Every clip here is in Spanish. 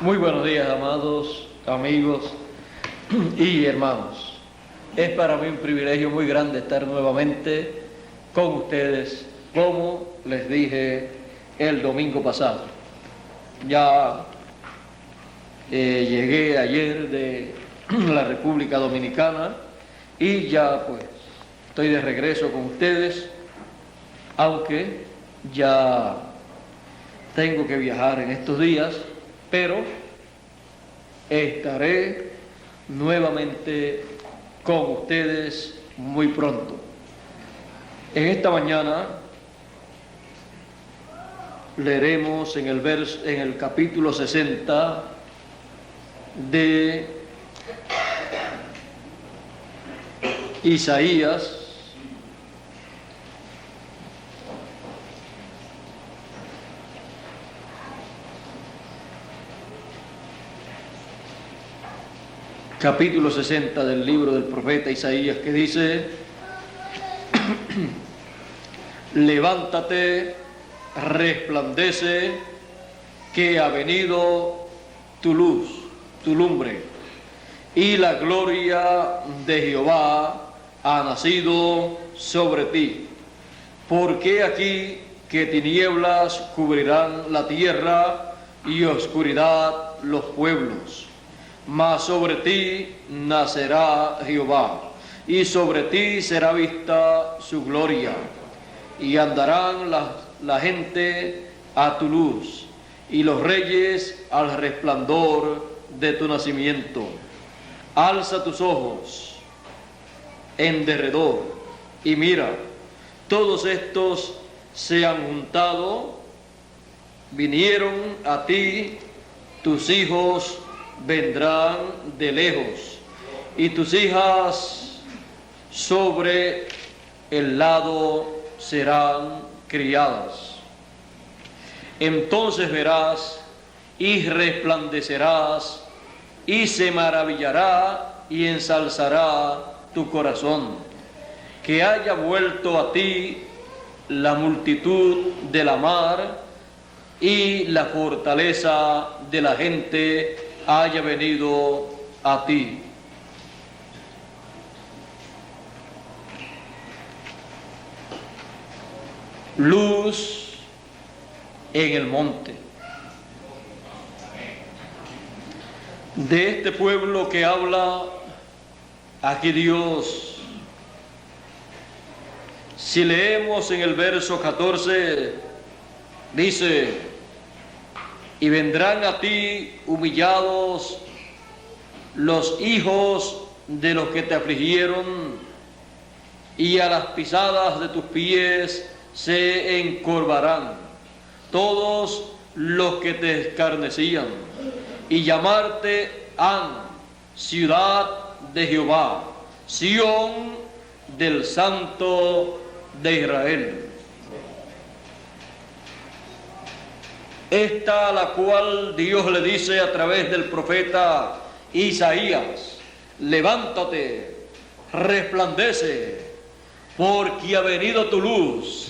Muy buenos días, amados amigos y hermanos. Es para mí un privilegio muy grande estar nuevamente con ustedes, como les dije el domingo pasado. Ya llegué ayer de la República Dominicana y ya pues estoy de regreso con ustedes, aunque ya tengo que viajar en estos días, pero estaré nuevamente con ustedes muy pronto. En esta mañana leeremos en el capítulo 60 de Isaías, capítulo 60 del libro del profeta Isaías, que dice: levántate, resplandece, que ha venido tu luz, tu lumbre, y la gloria de Jehová ha nacido sobre ti. Porque aquí que tinieblas cubrirán la tierra y oscuridad los pueblos. Mas sobre ti nacerá Jehová, y sobre ti será vista su gloria, y andarán la gente a tu luz, y los reyes al resplandor de tu nacimiento. Alza tus ojos en derredor, y mira, todos estos se han juntado, vinieron a ti, tus hijos vendrán de lejos, y tus hijas sobre el lado serán criadas. Entonces verás y resplandecerás, y se maravillará y ensalzará tu corazón, que haya vuelto a ti la multitud de la mar, y la fortaleza de la gente haya venido a ti. Luz en el monte. De este pueblo que habla aquí Dios, si leemos en el verso 14, dice: y vendrán a ti humillados los hijos de los que te afligieron, y a las pisadas de tus pies se encorvarán todos los que te escarnecían, y llamarte han ciudad de Jehová, Sión del Santo de Israel. Esta a la cual Dios le dice a través del profeta Isaías: levántate, resplandece, porque ha venido tu luz,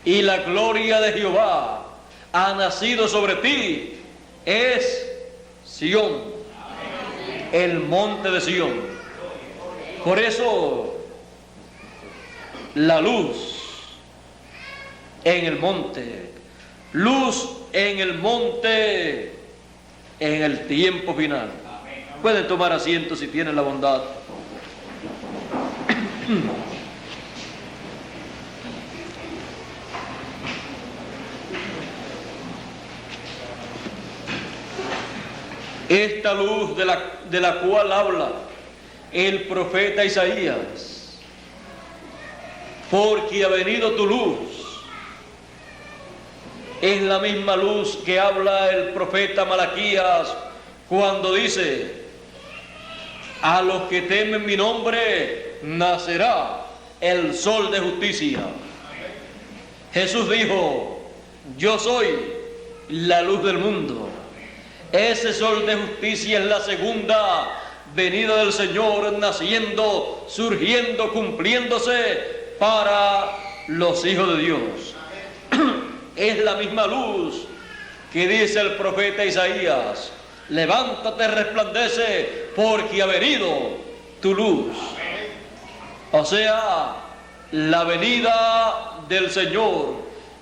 y la gloria de Jehová ha nacido sobre ti. Es Sión, el monte de Sión. Por eso la luz en el monte, luz en el monte en el tiempo final. Pueden tomar asiento si tienen la bondad. Esta luz de la cual habla el profeta Isaías, porque ha venido tu luz, es la misma luz que habla el profeta Malaquías cuando dice: a los que temen mi nombre nacerá el sol de justicia. Jesús dijo: yo soy la luz del mundo. Ese sol de justicia es la segunda venida del Señor, naciendo, surgiendo, cumpliéndose para los hijos de Dios. Es la misma luz que dice el profeta Isaías: levántate, resplandece, porque ha venido tu luz. O sea, la venida del Señor,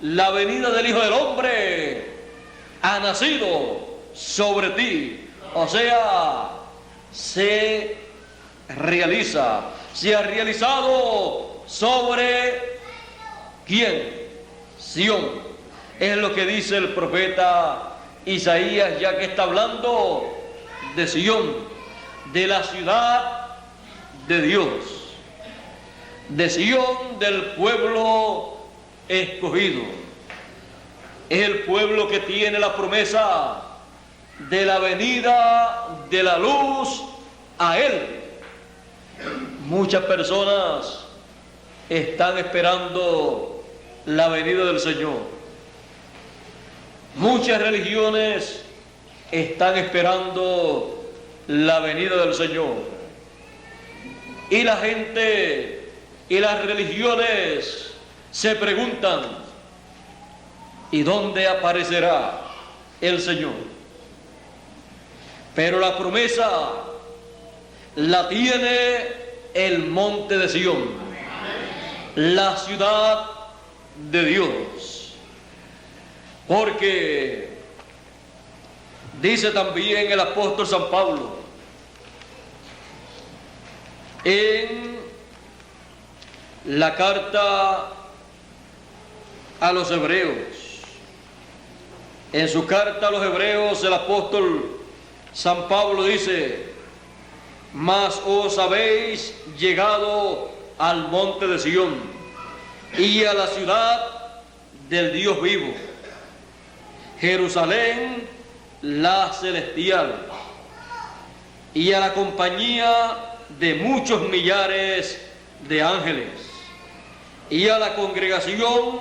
la venida del Hijo del Hombre ha nacido sobre ti. O sea, se realiza, se ha realizado sobre ¿quién? Sión. Es lo que dice el profeta Isaías, ya que está hablando de Sión, de la ciudad de Dios, de Sión, del pueblo escogido. Es el pueblo que tiene la promesa de la venida de la luz a Él. Muchas personas están esperando la venida del Señor. Muchas religiones están esperando la venida del Señor. Y la gente y las religiones se preguntan, ¿y dónde aparecerá el Señor? Pero la promesa la tiene el monte de Sión, la ciudad de Dios. Porque dice también el apóstol San Pablo en la carta a los hebreos, en su carta a los hebreos el apóstol San Pablo dice: mas os habéis llegado al monte de Sión y a la ciudad del Dios vivo, Jerusalén la celestial, y a la compañía de muchos millares de ángeles, y a la congregación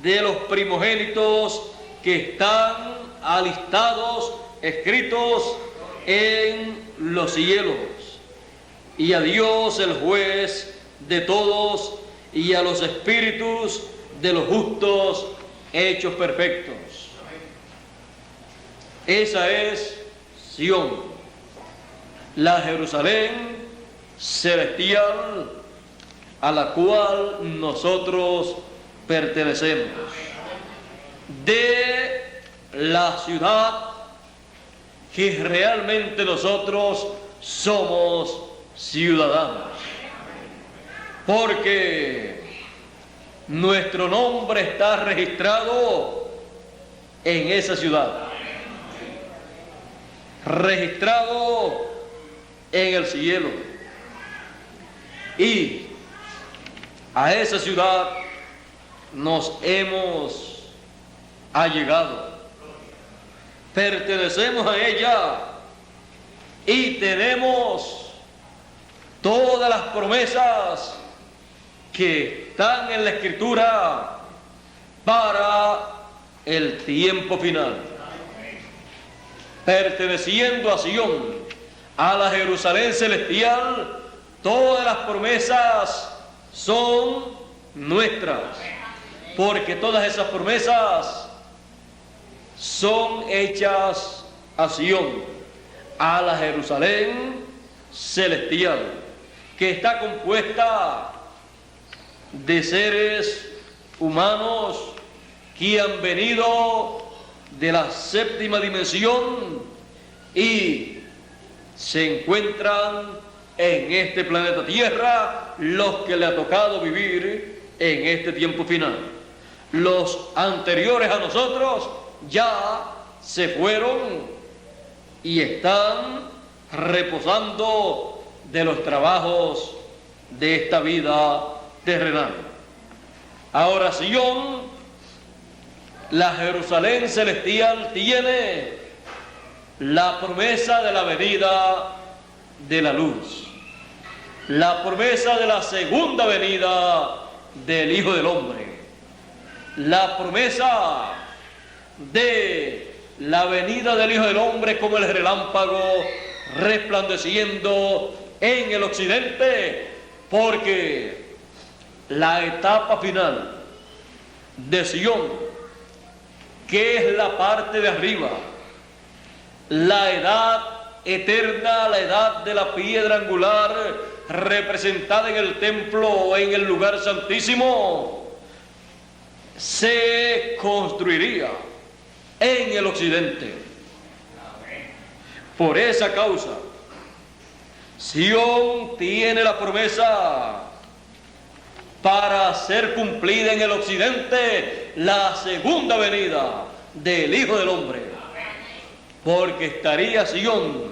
de los primogénitos que están alistados, escritos en los cielos, y a Dios el juez de todos, y a los espíritus de los justos hechos perfectos. Esa es Sión, la Jerusalén celestial a la cual nosotros pertenecemos, de la ciudad que realmente nosotros somos ciudadanos, porque nuestro nombre está registrado en esa ciudad, registrado en el cielo, y a esa ciudad nos hemos allegado, pertenecemos a ella y tenemos todas las promesas que están en la Escritura para el tiempo final. Perteneciendo a Sión, a la Jerusalén celestial, todas las promesas son nuestras, porque todas esas promesas son hechas a Sión, a la Jerusalén celestial, que está compuesta de seres humanos que han venido de la séptima dimensión y se encuentran en este planeta Tierra, los que le ha tocado vivir en este tiempo final. Los anteriores a nosotros ya se fueron y están reposando de los trabajos de esta vida terrenal. Ahora Sión, la Jerusalén celestial, tiene la promesa de la venida de la luz, la promesa de la segunda venida del Hijo del Hombre, la promesa de la venida del Hijo del Hombre como el relámpago resplandeciendo en el occidente, porque la etapa final de Sión, que es la parte de arriba, la edad eterna, la edad de la piedra angular representada en el templo o en el lugar santísimo, se construiría en el occidente. Por esa causa, Sión tiene la promesa para ser cumplida en el occidente, la segunda venida del Hijo del Hombre, porque estaría Sión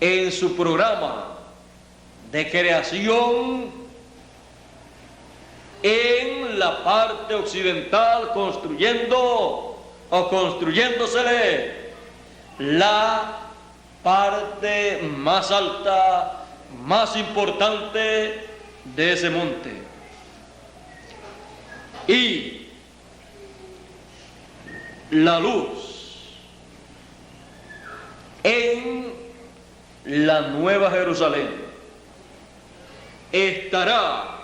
en su programa de creación en la parte occidental, construyéndosele la parte más alta, más importante de ese monte. Y la luz en la Nueva Jerusalén estará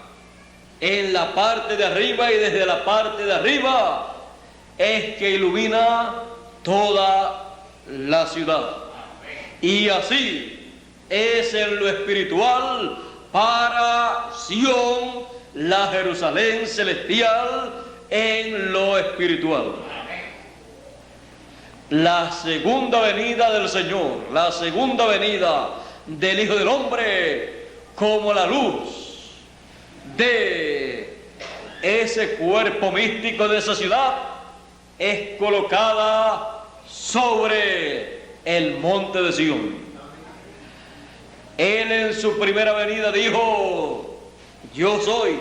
en la parte de arriba, y desde la parte de arriba es que ilumina toda la ciudad. Y así es en lo espiritual para Sión, la Jerusalén celestial en lo espiritual. La segunda venida del Señor, la segunda venida del Hijo del Hombre, como la luz de ese cuerpo místico de esa ciudad, es colocada sobre el monte de Sión. Él en su primera venida dijo: yo soy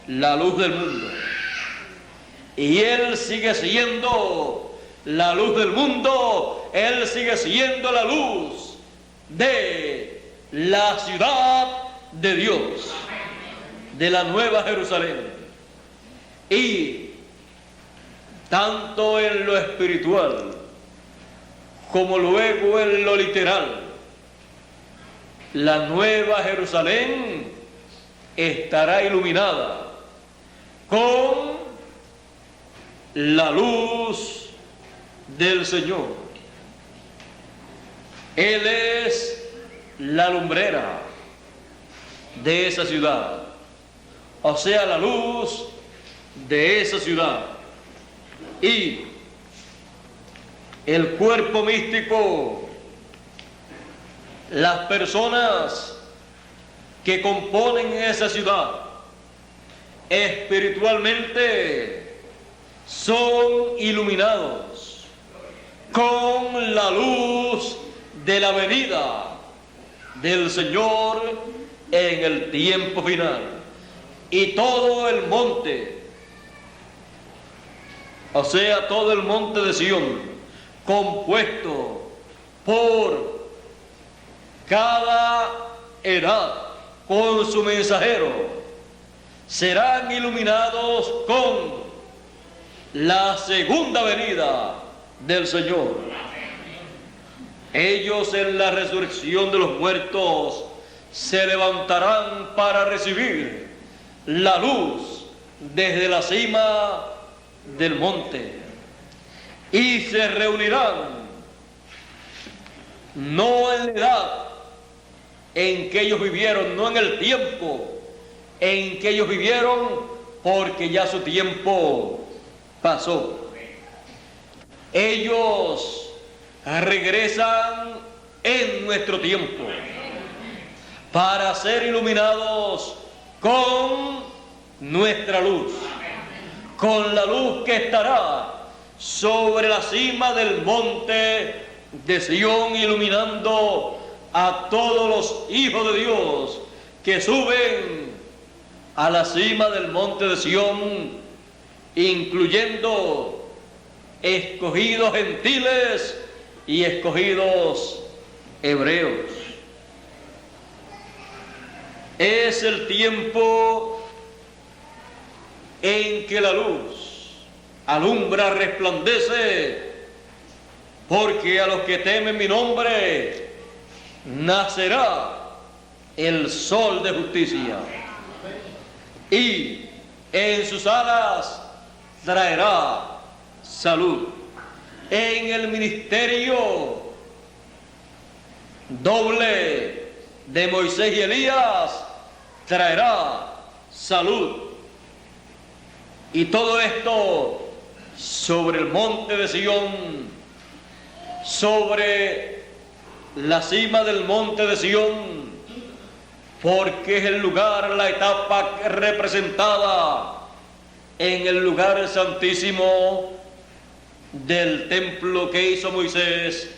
la luz del mundo. Y Él sigue siendo la luz del mundo. Él sigue siendo la luz de la ciudad de Dios, de la Nueva Jerusalén. Y tanto en lo espiritual como luego en lo literal, la Nueva Jerusalén estará iluminada con la luz del Señor. Él es la lumbrera de esa ciudad, o sea, la luz de esa ciudad. Y el cuerpo místico, las personas que componen esa ciudad, espiritualmente son iluminados con la luz de la venida del Señor en el tiempo final. Y todo el monte, o sea, todo el monte de Sión, compuesto por cada edad con su mensajero, serán iluminados con la segunda venida del Señor. Ellos en la resurrección de los muertos se levantarán para recibir la luz desde la cima del monte y se reunirán no en la edad en que ellos vivieron, no en el tiempo en que ellos vivieron, porque ya su tiempo pasó. Ellos regresan en nuestro tiempo para ser iluminados con nuestra luz, con la luz que estará sobre la cima del monte de Sión, iluminando a todos los hijos de Dios que suben a la cima del monte de Sión, incluyendo escogidos gentiles y escogidos hebreos. Es el tiempo en que la luz alumbra, resplandece, porque a los que temen mi nombre nacerá el sol de justicia, y en sus alas traerá salud. en el ministerio doble de Moisés y Elías traerá salud. Y todo esto sobre el monte de Sión, sobre la cima del monte de Sión, porque es el lugar, la etapa representada en el lugar santísimo del templo que hizo Moisés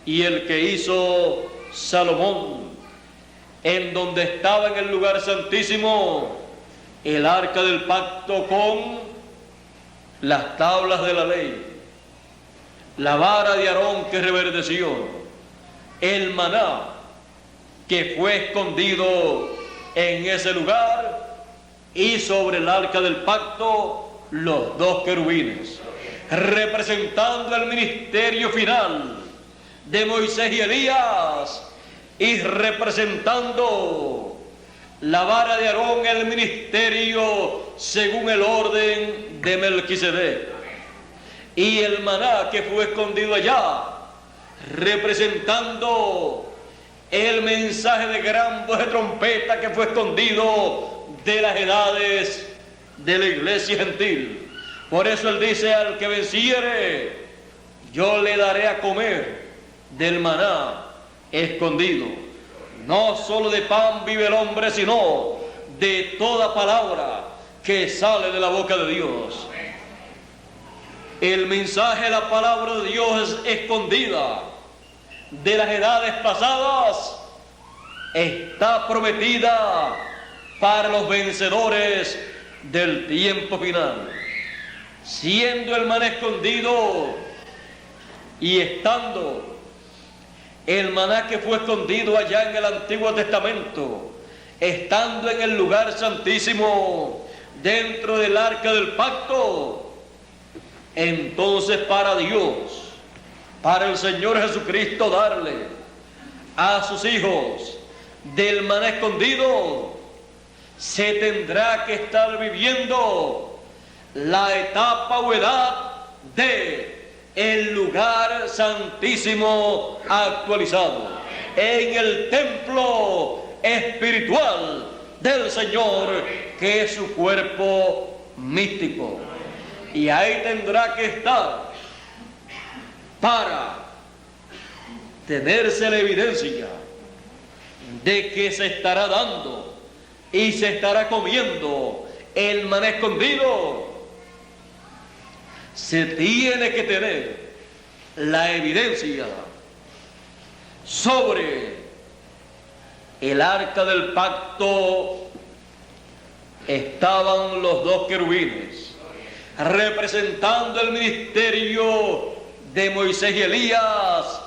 y el que hizo Salomón, en donde estaba en el lugar santísimo el arca del pacto con las tablas de la ley, la vara de Aarón que reverdeció, el maná que fue escondido en ese lugar, y sobre el arca del pacto los dos querubines, representando el ministerio final de Moisés y Elías, y representando la vara de Aarón, el ministerio según el orden de Melquisedec, y el maná que fue escondido allá, representando el mensaje de gran voz de trompeta que fue escondido de las edades de la iglesia gentil. Por eso él dice: al que venciere, yo le daré a comer del maná escondido. No solo de pan vive el hombre, sino de toda palabra que sale de la boca de Dios. El mensaje, la palabra de Dios es escondida de las edades pasadas, está prometida para los vencedores del tiempo final. Siendo el maná escondido y estando el maná que fue escondido allá en el Antiguo Testamento, estando en el lugar santísimo dentro del arca del pacto, entonces para Dios, para el Señor Jesucristo, darle a sus hijos del maná escondido, se tendrá que estar viviendo la etapa o edad de el lugar santísimo actualizado, en el templo espiritual del Señor, que es su cuerpo místico. Y ahí tendrá que estar para tenerse la evidencia de que se estará dando y se estará comiendo el maná escondido. Se tiene que tener la evidencia sobre el arca del pacto. Estaban los dos querubines representando el ministerio de Moisés y Elías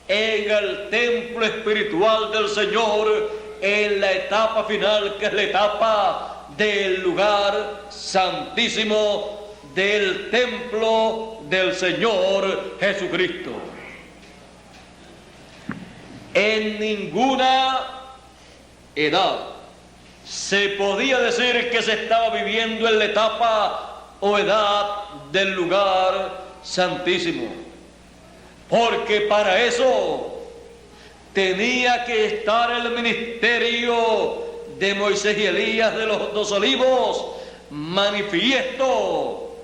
en el templo espiritual del Señor, en la etapa final, que es la etapa del lugar santísimo del templo del Señor Jesucristo. En ninguna edad se podía decir que se estaba viviendo en la etapa o edad del lugar santísimo, porque para eso tenía que estar el ministerio de Moisés y Elías de los dos olivos manifiesto,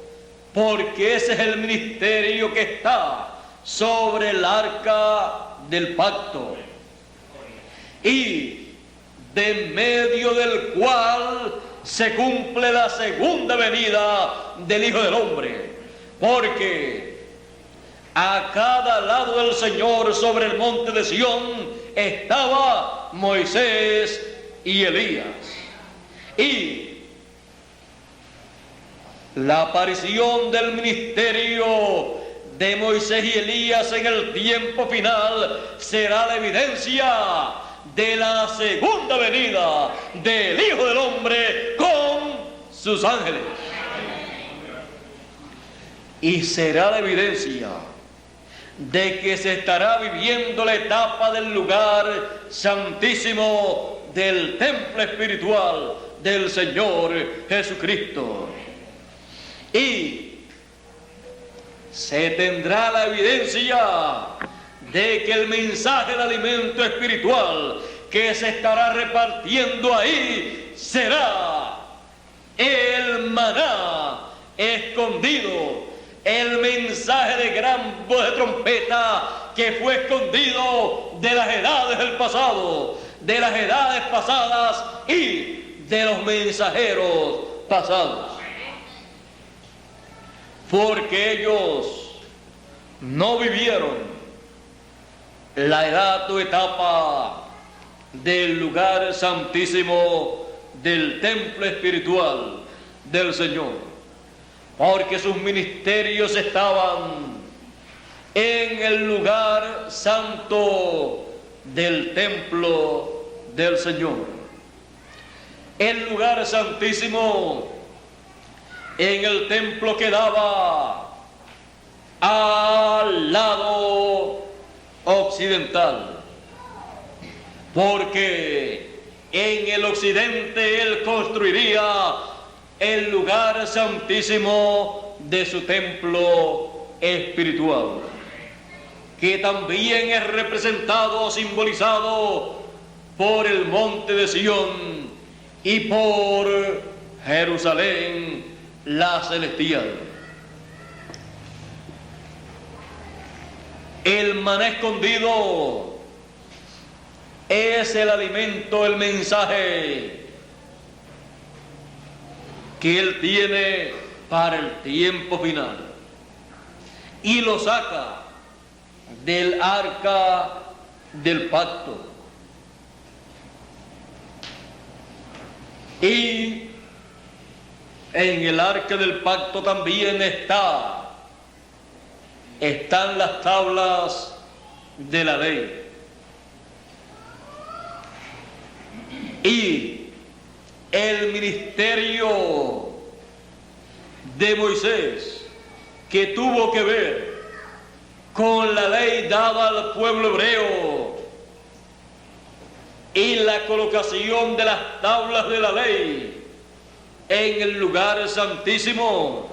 porque ese es el ministerio que está sobre el arca del pacto, y de medio del cual se cumple la segunda venida del Hijo del Hombre, porque a cada lado del Señor sobre el monte de Sión estaba Moisés y Elías, y la aparición del ministerio de Moisés y Elías en el tiempo final será la evidencia de la segunda venida del Hijo del Hombre con sus ángeles. Y será la evidencia de que se estará viviendo la etapa del lugar santísimo del templo espiritual del Señor Jesucristo. Y se tendrá la evidencia de que el mensaje del alimento espiritual que se estará repartiendo ahí será el maná escondido, el mensaje de gran voz de trompeta que fue escondido de las edades del pasado, de las edades pasadas y de los mensajeros pasados. Porque ellos no vivieron la edad o etapa del lugar santísimo del templo espiritual del Señor, porque sus ministerios estaban en el lugar santo del templo del Señor. El lugar santísimo en el templo quedaba al lado occidental, porque en el occidente él construiría el lugar santísimo de su templo espiritual, que también es representado, simbolizado por el monte de Sión y por Jerusalén la celestial. El maná escondido es el alimento, el mensaje que Él tiene para el tiempo final, y lo saca del arca del pacto. Y en el arca del pacto también están las tablas de la ley. Y el ministerio de Moisés, que tuvo que ver con la ley dada al pueblo hebreo y la colocación de las tablas de la ley en el lugar santísimo,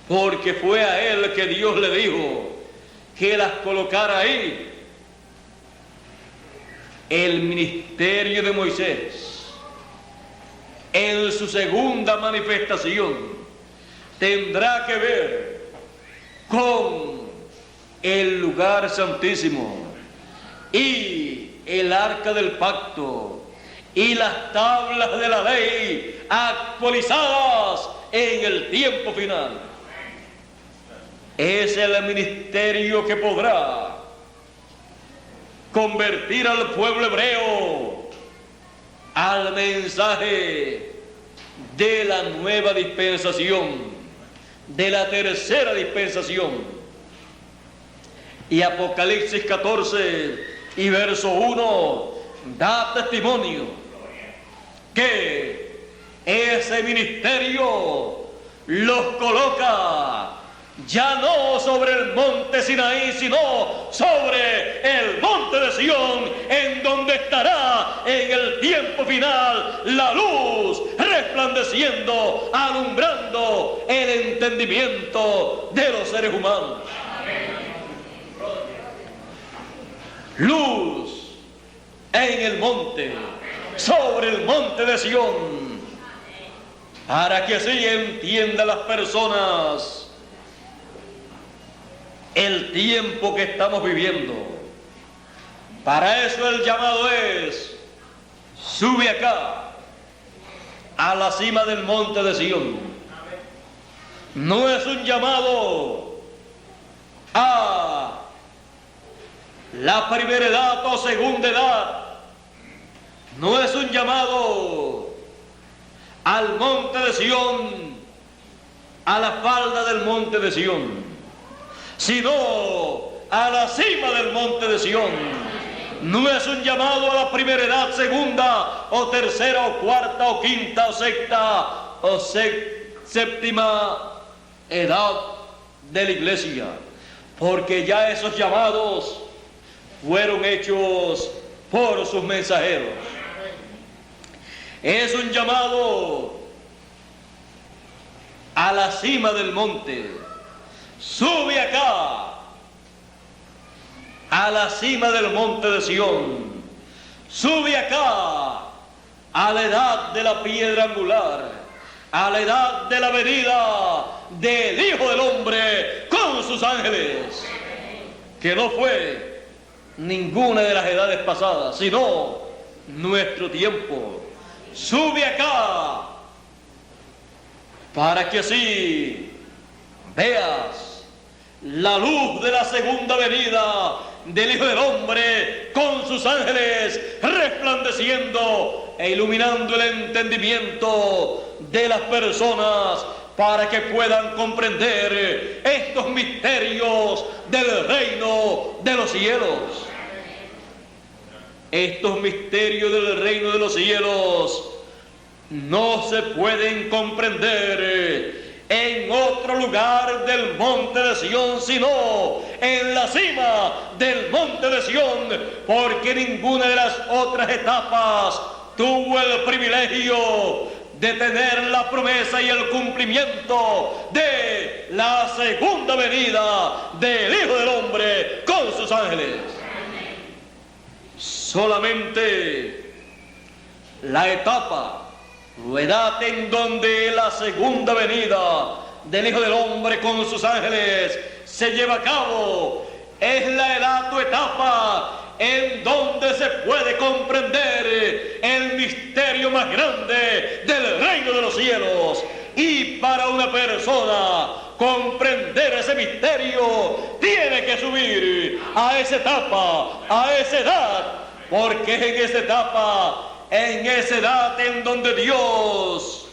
porque fue a él que Dios le dijo que las colocara ahí. El ministerio de Moisés, en su segunda manifestación, tendrá que ver con el lugar santísimo y el arca del pacto y las tablas de la ley actualizadas en el tiempo final. Es el ministerio que podrá convertir al pueblo hebreo al mensaje de la nueva dispensación, de la tercera dispensación. Y Apocalipsis 14 y verso 1 da testimonio que ese ministerio los coloca ya no sobre el monte Sinaí, sino sobre el monte de Sión, en donde estará en el tiempo final la luz resplandeciendo, alumbrando el entendimiento de los seres humanos. Luz en el monte, sobre el monte de Sión, para que así entiendan las personas el tiempo que estamos viviendo. Para eso el llamado es: sube acá a la cima del monte de Sión. No es un llamado a la primera edad o segunda edad. No es un llamado al monte de Sión, a la falda del monte de Sión, sino a la cima del monte de Sión. No es un llamado a la primera edad, segunda o tercera o cuarta o quinta o sexta o séptima edad de la iglesia, porque ya esos llamados fueron hechos por sus mensajeros. Es un llamado a la cima del monte, sube acá a la cima del monte de Sión, sube acá a la edad de la piedra angular, a la edad de la venida del Hijo del Hombre con sus ángeles, que no fue ninguna de las edades pasadas, sino nuestro tiempo. Sube acá para que así veas la luz de la segunda venida del Hijo del Hombre con sus ángeles resplandeciendo e iluminando el entendimiento de las personas para que puedan comprender estos misterios del reino de los cielos. Estos misterios del reino de los cielos no se pueden comprender en otro lugar del monte de Sión, sino en la cima del monte de Sión, porque ninguna de las otras etapas tuvo el privilegio de tener la promesa y el cumplimiento de la segunda venida del Hijo del Hombre con sus ángeles. Solamente la etapa o edad en donde la segunda venida del Hijo del Hombre con sus ángeles se lleva a cabo es la edad o etapa en donde se puede comprender el misterio más grande del reino de los cielos. Y para una persona comprender ese misterio tiene que subir a esa etapa, a esa edad, porque en esa etapa, en esa edad en donde Dios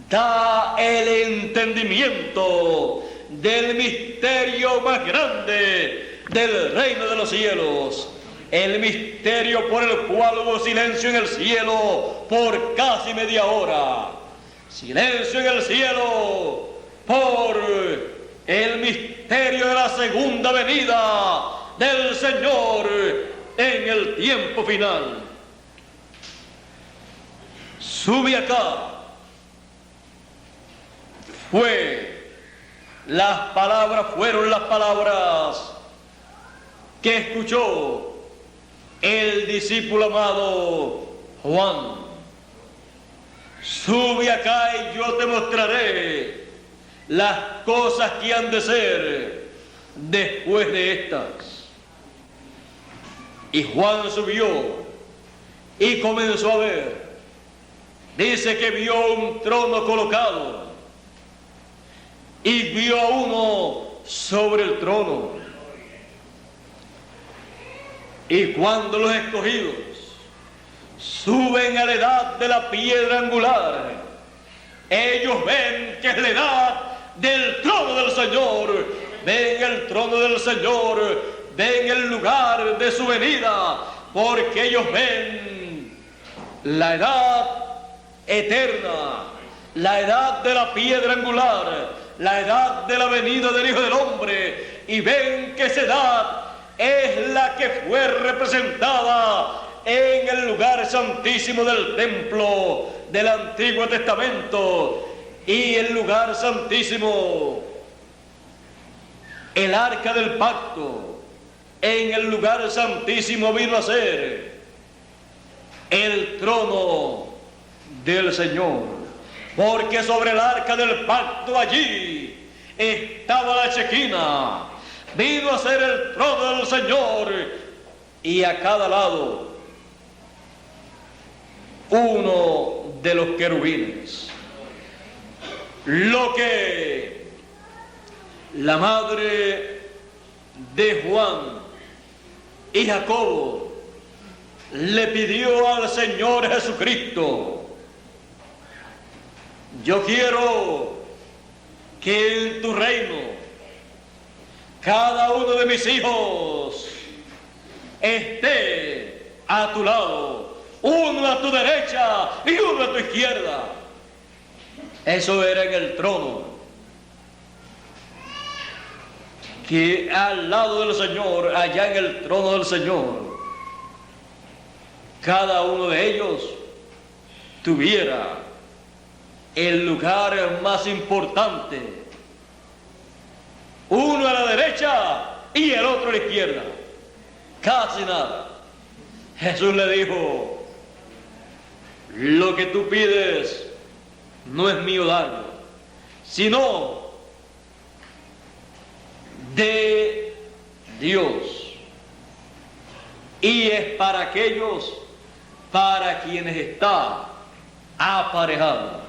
da el entendimiento del misterio más grande del reino de los cielos, el misterio por el cual hubo silencio en el cielo por casi media hora, silencio en el cielo por el misterio de la segunda venida del Señor en el tiempo final. Sube acá. Fueron las palabras que escuchó el discípulo amado Juan. Sube acá y yo te mostraré las cosas que han de ser después de estas. Y Juan subió y comenzó a ver. Dice que vio un trono colocado y vio a uno sobre el trono. Y cuando los escogidos suben a la edad de la piedra angular, ellos ven que es la edad del trono del Señor, ven el trono del Señor, ven el lugar de su venida, porque ellos ven la edad eterna, la edad de la piedra angular, la edad de la venida del Hijo del Hombre, y ven que esa edad es la que fue representada en el lugar santísimo del templo del Antiguo Testamento, y el lugar santísimo, el arca del pacto, en el lugar santísimo vino a ser el trono del Señor, porque sobre el arca del pacto allí estaba la Chequina, vino a ser el trono del Señor, y a cada lado uno de los querubines. Lo que la madre de Juan y Jacobo le pidió al Señor Jesucristo: yo quiero que en tu reino cada uno de mis hijos esté a tu lado, uno a tu derecha y uno a tu izquierda. Eso era en el trono, que al lado del Señor, allá en el trono del Señor, cada uno de ellos tuviera el lugar más importante uno a la derecha y el otro a la izquierda. Casi nada. Jesús le dijo: lo que tú pides no es mío darlo, sino de Dios, y es para aquellos para quienes está aparejado.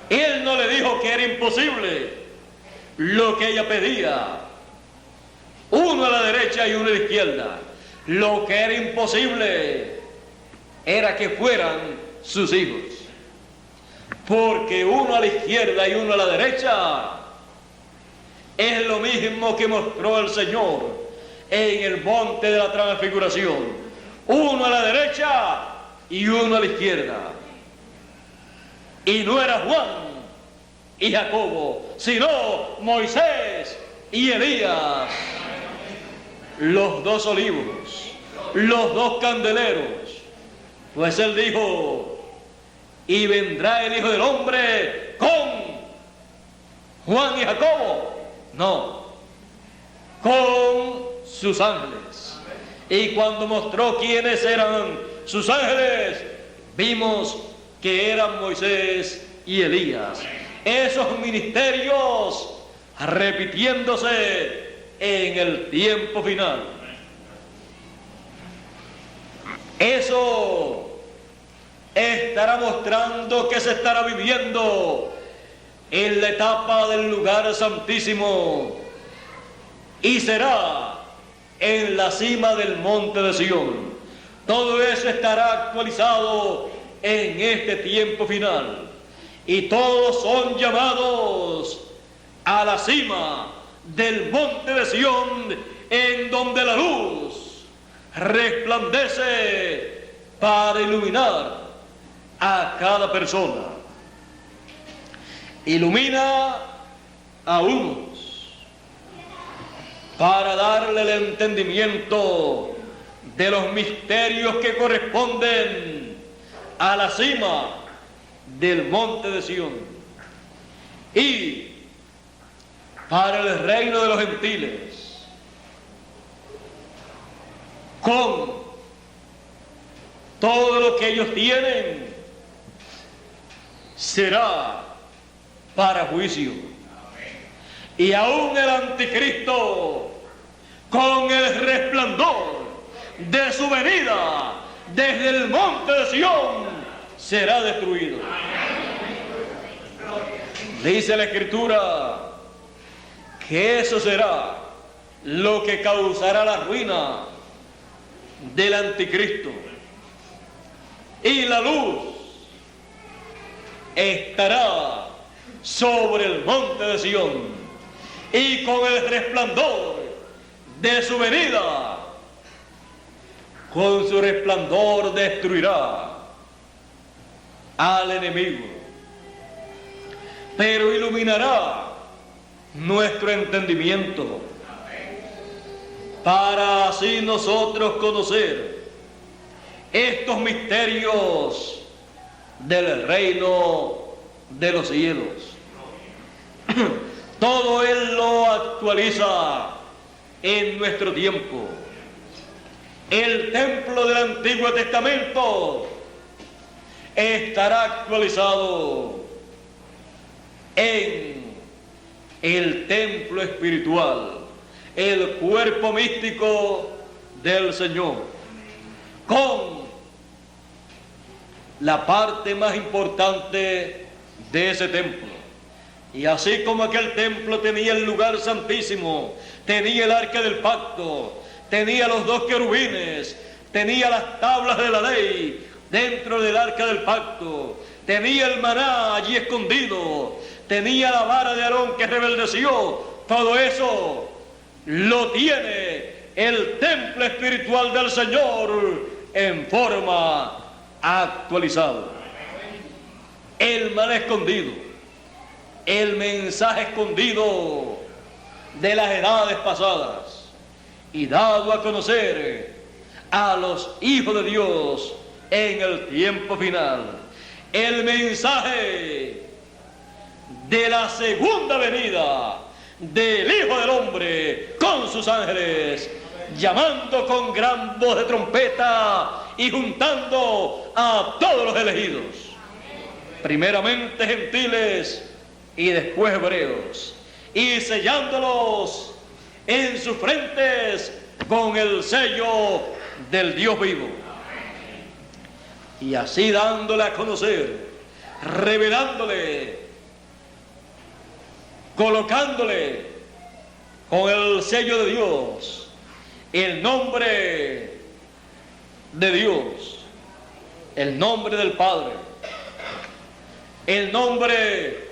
Él no le dijo que era imposible lo que ella pedía, uno a la derecha y uno a la izquierda. Lo que era imposible era que fueran sus hijos, porque uno a la izquierda y uno a la derecha es lo mismo que mostró el Señor en el monte de la transfiguración. Uno a la derecha y uno a la izquierda. Y no era Juan y Jacobo, sino Moisés y Elías. Los dos olivos, los dos candeleros. Pues él dijo: y vendrá el Hijo del Hombre con Juan y Jacobo. No, con sus ángeles. Y cuando mostró quiénes eran sus ángeles, vimos que eran Moisés y Elías. Esos ministerios repitiéndose en el tiempo final. Eso estará mostrando que se estará viviendo en la etapa del lugar santísimo, y será en la cima del monte de Sión. Todo eso estará actualizado en este tiempo final, y todos son llamados a la cima del monte de Sión, en donde la luz resplandece para iluminar a cada persona. Ilumina a unos para darle el entendimiento de los misterios que corresponden a la cima del monte de Sión, y para el reino de los gentiles, con todo lo que ellos tienen, será para juicio. Y aún el anticristo, con el resplandor de su venida desde el monte de Sión, será destruido. Dice la Escritura que eso será lo que causará la ruina del anticristo. Y la luz estará sobre el monte de Sión, y con el resplandor de su venida, con su resplandor destruirá al enemigo, pero iluminará nuestro entendimiento, para así nosotros conocer estos misterios del reino de los cielos. Todo Él lo actualiza en nuestro tiempo. El templo del Antiguo Testamento estará actualizado en el templo espiritual, el cuerpo místico del Señor, con la parte más importante de ese templo. Y así como aquel templo tenía el lugar santísimo, tenía el arca del pacto, tenía los dos querubines, tenía las tablas de la ley dentro del arca del pacto, tenía el maná allí escondido, tenía la vara de Aarón que rebeldeció. Todo eso lo tiene el templo espiritual del Señor en forma actualizada. El maná escondido, el mensaje escondido de las edades pasadas, y dado a conocer a los hijos de Dios en el tiempo final. El mensaje de la segunda venida del Hijo del Hombre con sus ángeles, llamando con gran voz de trompeta y juntando a todos los elegidos, primeramente gentiles y después hebreos, y sellándolos en sus frentes con el sello del Dios vivo. Y así dándole a conocer, revelándole, colocándole con el sello de Dios el nombre de Dios, el nombre del Padre, el nombre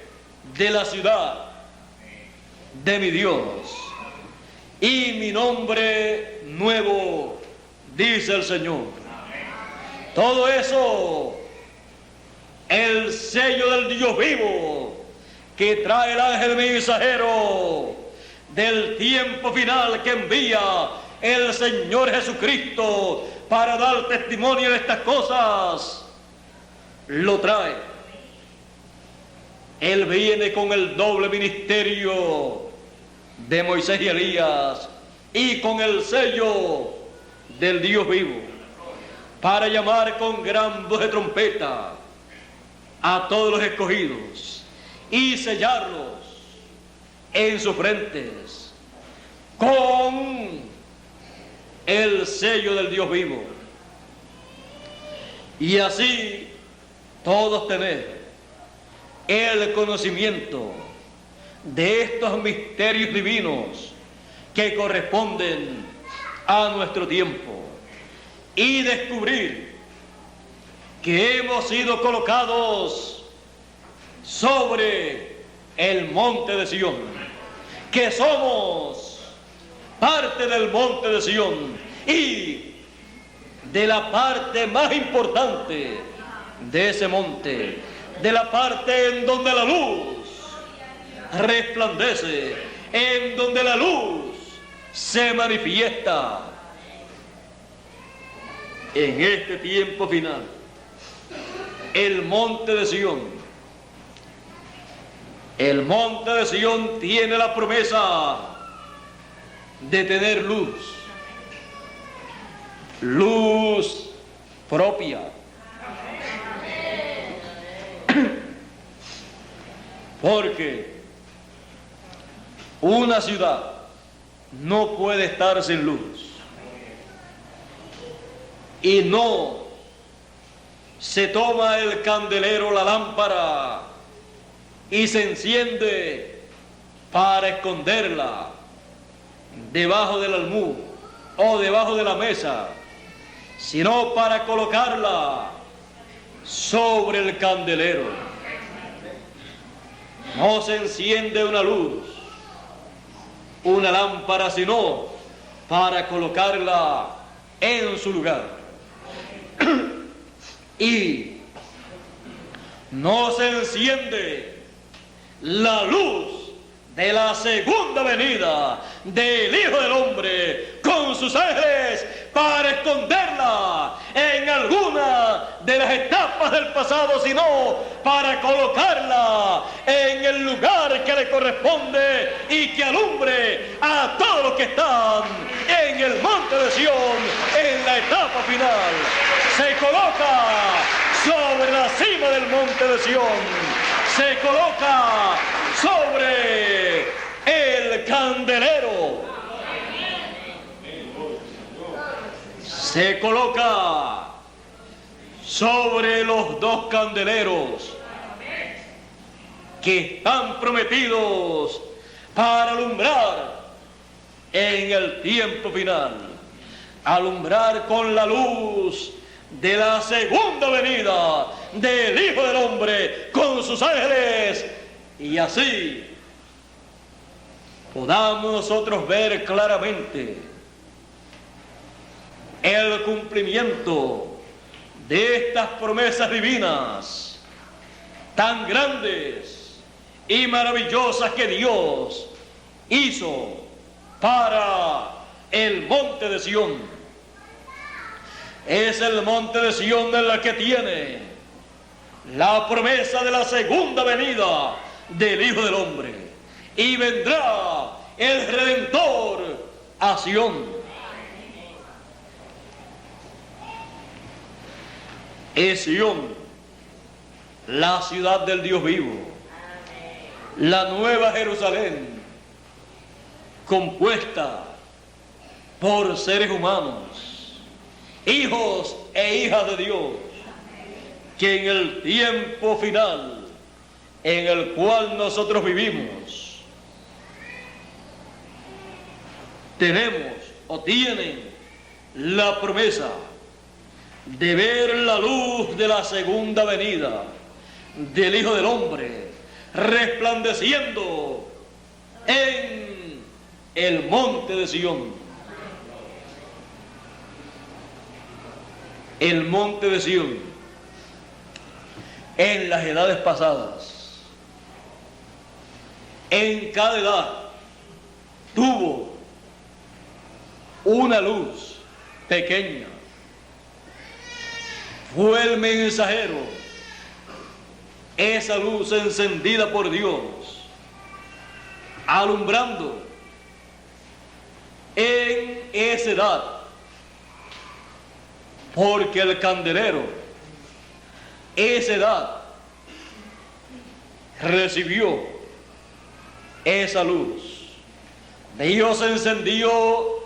de la ciudad de mi Dios y mi nombre nuevo, dice el Señor. Todo eso, el sello del Dios vivo que trae el ángel mensajero del tiempo final que envía el Señor Jesucristo para dar testimonio de estas cosas, lo trae. Él viene con el doble ministerio de Moisés y Elías y con el sello del Dios vivo para llamar con gran voz de trompeta a todos los escogidos y sellarlos en sus frentes con el sello del Dios vivo, y así todos tener el conocimiento de estos misterios divinos que corresponden a nuestro tiempo y descubrir que hemos sido colocados sobre el monte de Sión, que somos parte del monte de Sión y de la parte más importante de ese monte, de la parte en donde la luz resplandece, en donde la luz se manifiesta en este tiempo final. El monte de Sión, el monte de Sión tiene la promesa de tener luz, luz propia. Porque una ciudad no puede estar sin luz, y no se toma el candelero, la lámpara, y se enciende para esconderla debajo del almud o debajo de la mesa, sino para colocarla sobre el candelero. No se enciende una luz, una lámpara, sino para colocarla en su lugar. Y no se enciende la luz de la segunda venida del Hijo del Hombre con sus ángeles para esconderla en alguna de las etapas del pasado, sino para colocarla en el lugar que le corresponde y que alumbre a todos los que están en el monte de Sión en la etapa final. Se coloca sobre la cima del monte de Sión, se coloca sobre el candelero, se coloca sobre los dos candeleros que están prometidos para alumbrar en el tiempo final, alumbrar con la luz de la segunda venida del Hijo del Hombre con sus ángeles, y así podamos nosotros ver claramente el cumplimiento de estas promesas divinas tan grandes y maravillosas que Dios hizo para el monte de Sión. Es el monte de Sión en la que tiene la promesa de la segunda venida del Hijo del Hombre, y vendrá el Redentor a Sión. Es Sión, la ciudad del Dios vivo, la nueva Jerusalén, compuesta por seres humanos, hijos e hijas de Dios, que en el tiempo final en el cual nosotros vivimos, tenemos o tienen la promesa de ver la luz de la segunda venida del Hijo del Hombre resplandeciendo en el monte de Sión. El monte de Sión, en las edades pasadas, en cada edad tuvo una luz pequeña. Fue el mensajero, esa luz encendida por Dios, alumbrando en esa edad, porque el candelero, esa edad, recibió esa luz. Dios encendió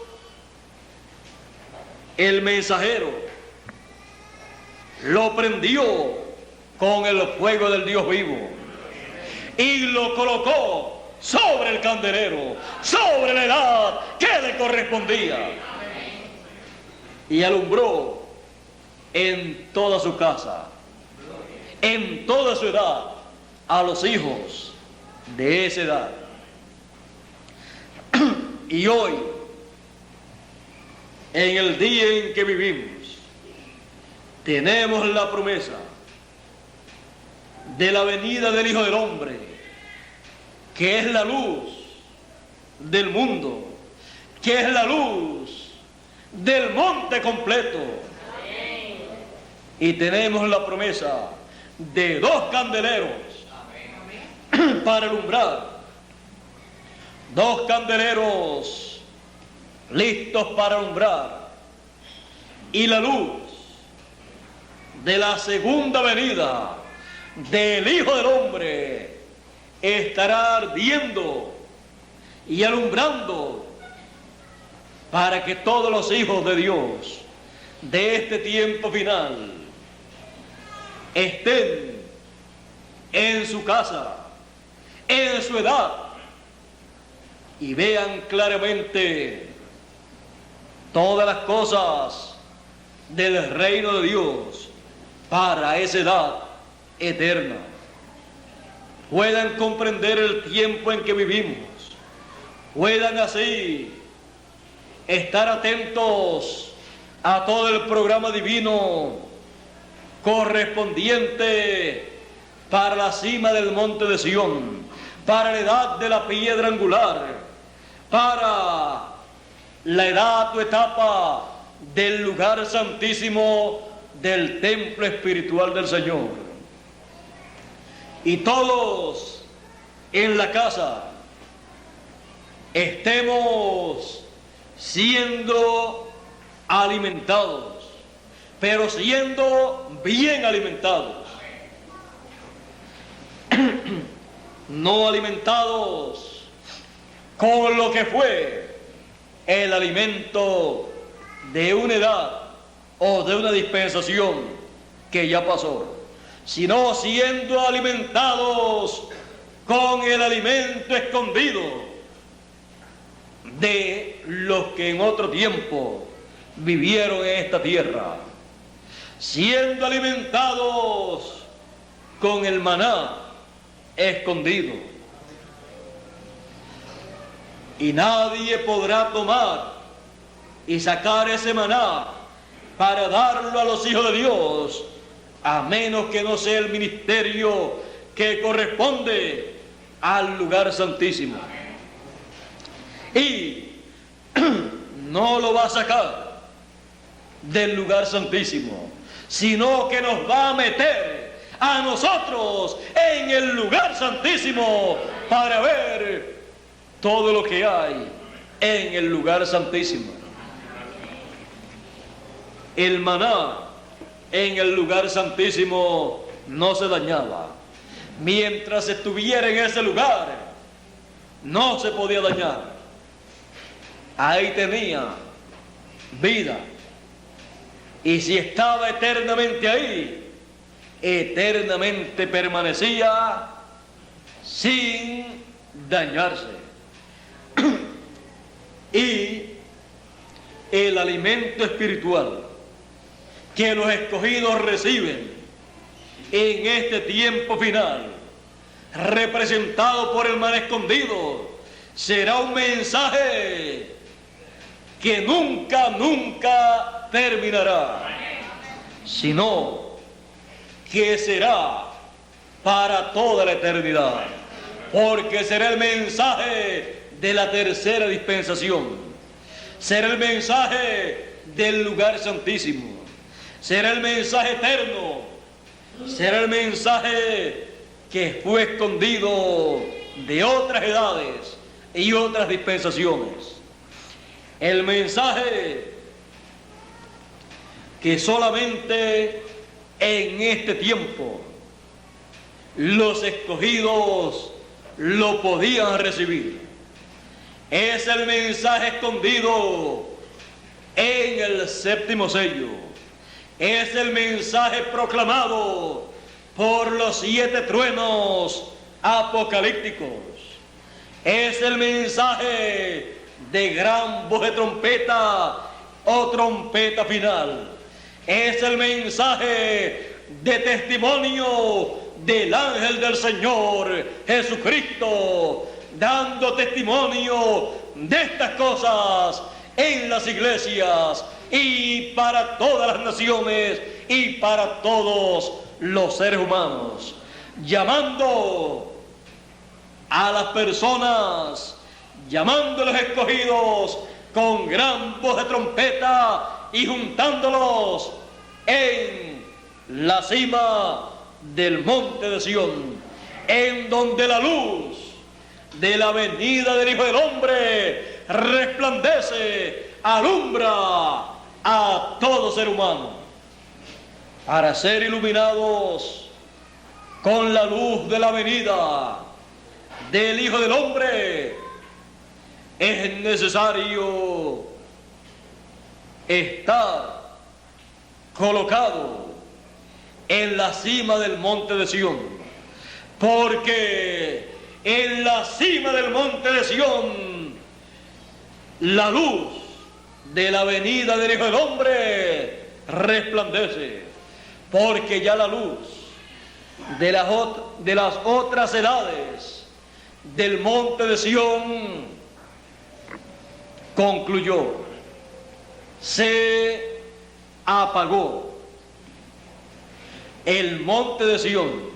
el mensajero, lo prendió con el fuego del Dios vivo y lo colocó sobre el candelero, sobre la edad que le correspondía, y alumbró en toda su casa, en toda su edad, a los hijos de esa edad. Y hoy, en el día en que vivimos, tenemos la promesa de la venida del Hijo del Hombre, que es la luz del mundo, que es la luz del monte completo. Y tenemos la promesa de dos candeleros para alumbrar, dos candeleros listos para alumbrar, y la luz de la segunda venida del Hijo del Hombre estará ardiendo y alumbrando para que todos los hijos de Dios de este tiempo final estén en su casa, en su edad, y vean claramente todas las cosas del reino de Dios para esa edad eterna. Puedan comprender el tiempo en que vivimos, puedan así estar atentos a todo el programa divino correspondiente para la cima del monte de Sión, para la edad de la piedra angular, para la edad o etapa del lugar santísimo del templo espiritual del Señor. Y todos en la casa estemos siendo alimentados, pero siendo bien alimentados, no alimentados con lo que fue el alimento de una edad o de una dispensación que ya pasó, sino siendo alimentados con el alimento escondido de los que en otro tiempo vivieron en esta tierra, siendo alimentados con el maná escondido. Y nadie podrá tomar y sacar ese maná para darlo a los hijos de Dios, a menos que no sea el ministerio que corresponde al lugar santísimo. Y no lo va a sacar del lugar santísimo, sino que nos va a meter a nosotros en el lugar santísimo para ver todo lo que hay en el lugar santísimo. El maná en el lugar santísimo no se dañaba. Mientras estuviera en ese lugar, no se podía dañar. Ahí tenía vida. Y si estaba eternamente ahí, eternamente permanecía sin dañarse. Y el alimento espiritual que los escogidos reciben en este tiempo final, representado por el maná escondido, será un mensaje que nunca terminará, sino que será para toda la eternidad, porque será el mensaje de la tercera dispensación, será el mensaje del lugar santísimo, será el mensaje eterno, será el mensaje que fue escondido de otras edades y otras dispensaciones. El mensaje que solamente en este tiempo los escogidos lo podían recibir. Es el mensaje escondido en el séptimo sello. Es el mensaje proclamado por los 7 truenos apocalípticos. Es el mensaje de gran voz de trompeta o trompeta final. Es el mensaje de testimonio del ángel del Señor Jesucristo, dando testimonio de estas cosas en las iglesias y para todas las naciones y para todos los seres humanos, llamando a las personas, llamando a los escogidos con gran voz de trompeta y juntándolos en la cima del monte de Sión, en donde la luz de la venida del Hijo del Hombre resplandece, alumbra a todo ser humano, para ser iluminados con la luz de la venida del Hijo del Hombre. Es necesario estar colocado en la cima del monte de Sión, porque en la cima del monte de Sión la luz de la venida del Hijo del Hombre resplandece, porque ya la luz de las otras edades del monte de Sión concluyó, se apagó. El monte de Sión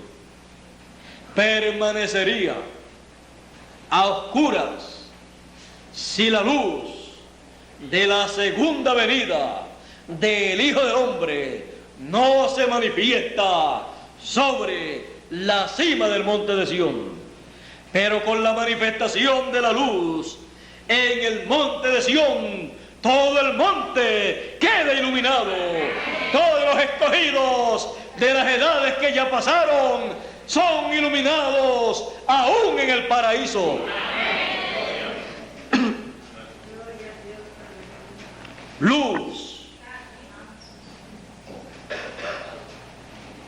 permanecería a oscuras si la luz de la segunda venida del Hijo del Hombre no se manifiesta sobre la cima del monte de Sión. Pero con la manifestación de la luz en el monte de Sión, todo el monte queda iluminado. Todos los escogidos de las edades que ya pasaron son iluminados aún en el paraíso. Luz,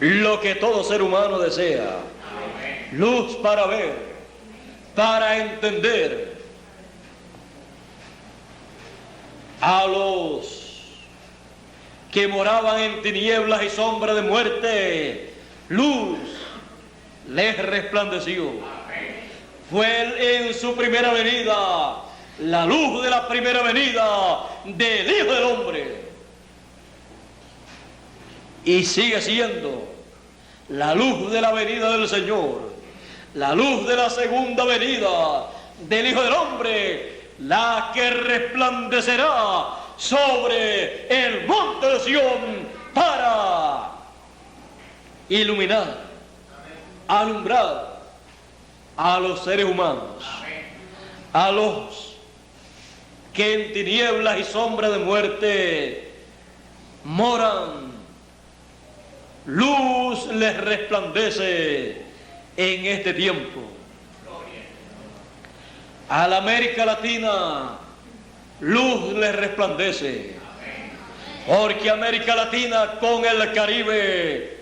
lo que todo ser humano desea. Luz para ver, para entender. A los que moraban en tinieblas y sombra de muerte, luz les resplandeció. Fue él en su primera venida, la luz de la primera venida del Hijo del Hombre. Y sigue siendo la luz de la venida del Señor, la luz de la segunda venida del Hijo del Hombre, la que resplandecerá sobre el monte de Sión para iluminar, alumbrar a los seres humanos, A los que en tinieblas y sombra de muerte moran, luz les resplandece en este tiempo. A la América Latina, luz les resplandece, porque América Latina con el Caribe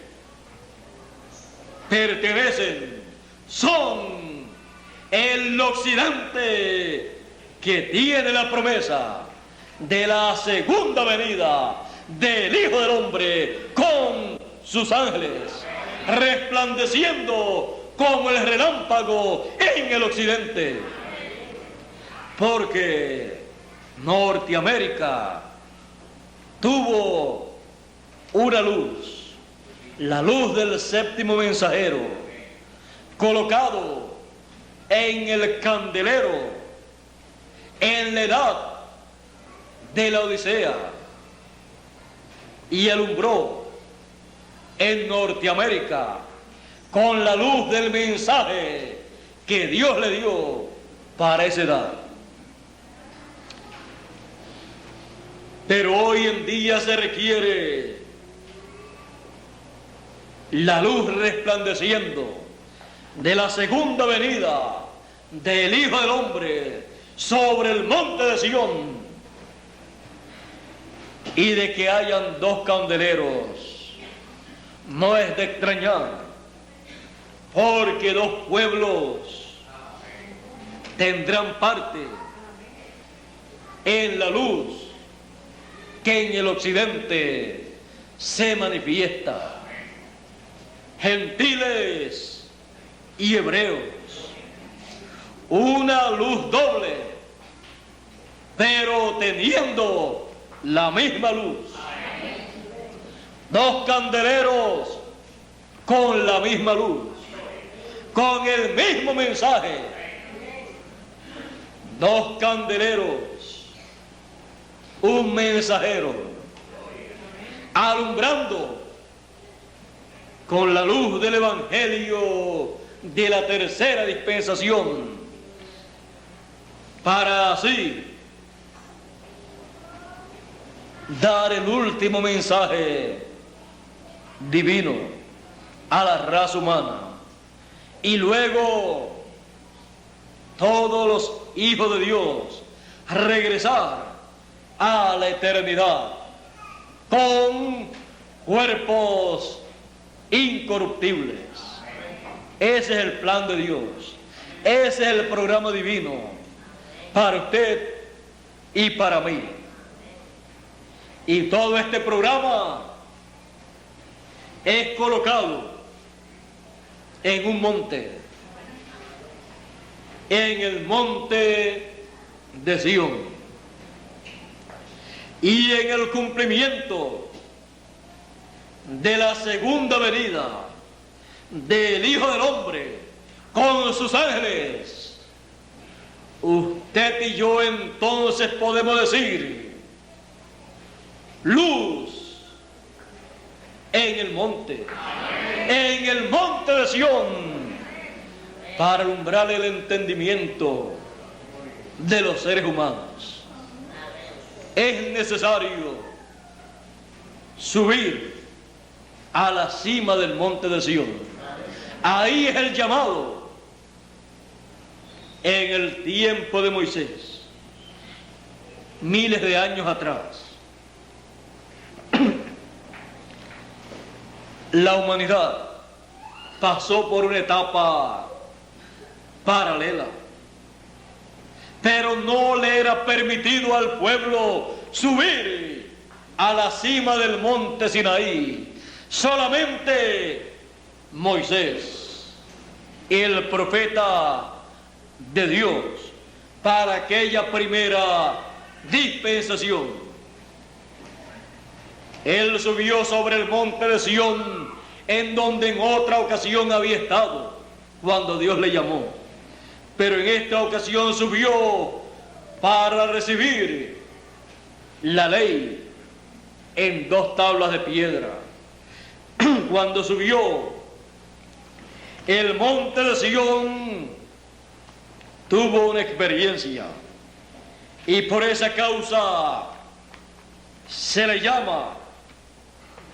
pertenecen, son el occidente que tiene la promesa de la segunda venida del Hijo del Hombre con sus ángeles, resplandeciendo como el relámpago en el occidente. Porque Norteamérica tuvo una luz, la luz del séptimo mensajero, colocado en el candelero en la edad de la Odisea, y alumbró en Norteamérica con la luz del mensaje que Dios le dio para esa edad. Pero hoy en día se requiere la luz resplandeciendo de la segunda venida del Hijo del Hombre sobre el monte de Sión, y de que hayan dos candeleros no es de extrañar, porque dos pueblos tendrán parte en la luz que en el occidente se manifiesta, gentiles y hebreos, una luz doble, pero teniendo la misma luz, dos candeleros con la misma luz, con el mismo mensaje, dos candeleros, un mensajero, alumbrando con la luz del Evangelio de la tercera dispensación, para así dar el último mensaje divino a la raza humana, y luego todos los hijos de Dios regresar a la eternidad con cuerpos incorruptibles. Ese es el plan de Dios, ese es el programa divino para usted y para mí. Y todo este programa es colocado en un monte, en el monte de Sión. Y en el cumplimiento de la segunda venida del Hijo del Hombre con sus ángeles, usted y yo entonces podemos decir: luz en el monte de Sión, para alumbrar el entendimiento de los seres humanos. Es necesario subir a la cima del monte de Sión. Ahí es el llamado. En el tiempo de Moisés, miles de años atrás, la humanidad pasó por una etapa paralela, pero no le era permitido al pueblo subir a la cima del monte Sinaí. Solamente Moisés, el profeta de Dios, para aquella primera dispensación. Él subió sobre el monte de Sión, en donde en otra ocasión había estado cuando Dios le llamó. Pero en esta ocasión subió para recibir la ley en dos tablas de piedra. Cuando subió, el monte de Sión tuvo una experiencia y por esa causa se le llama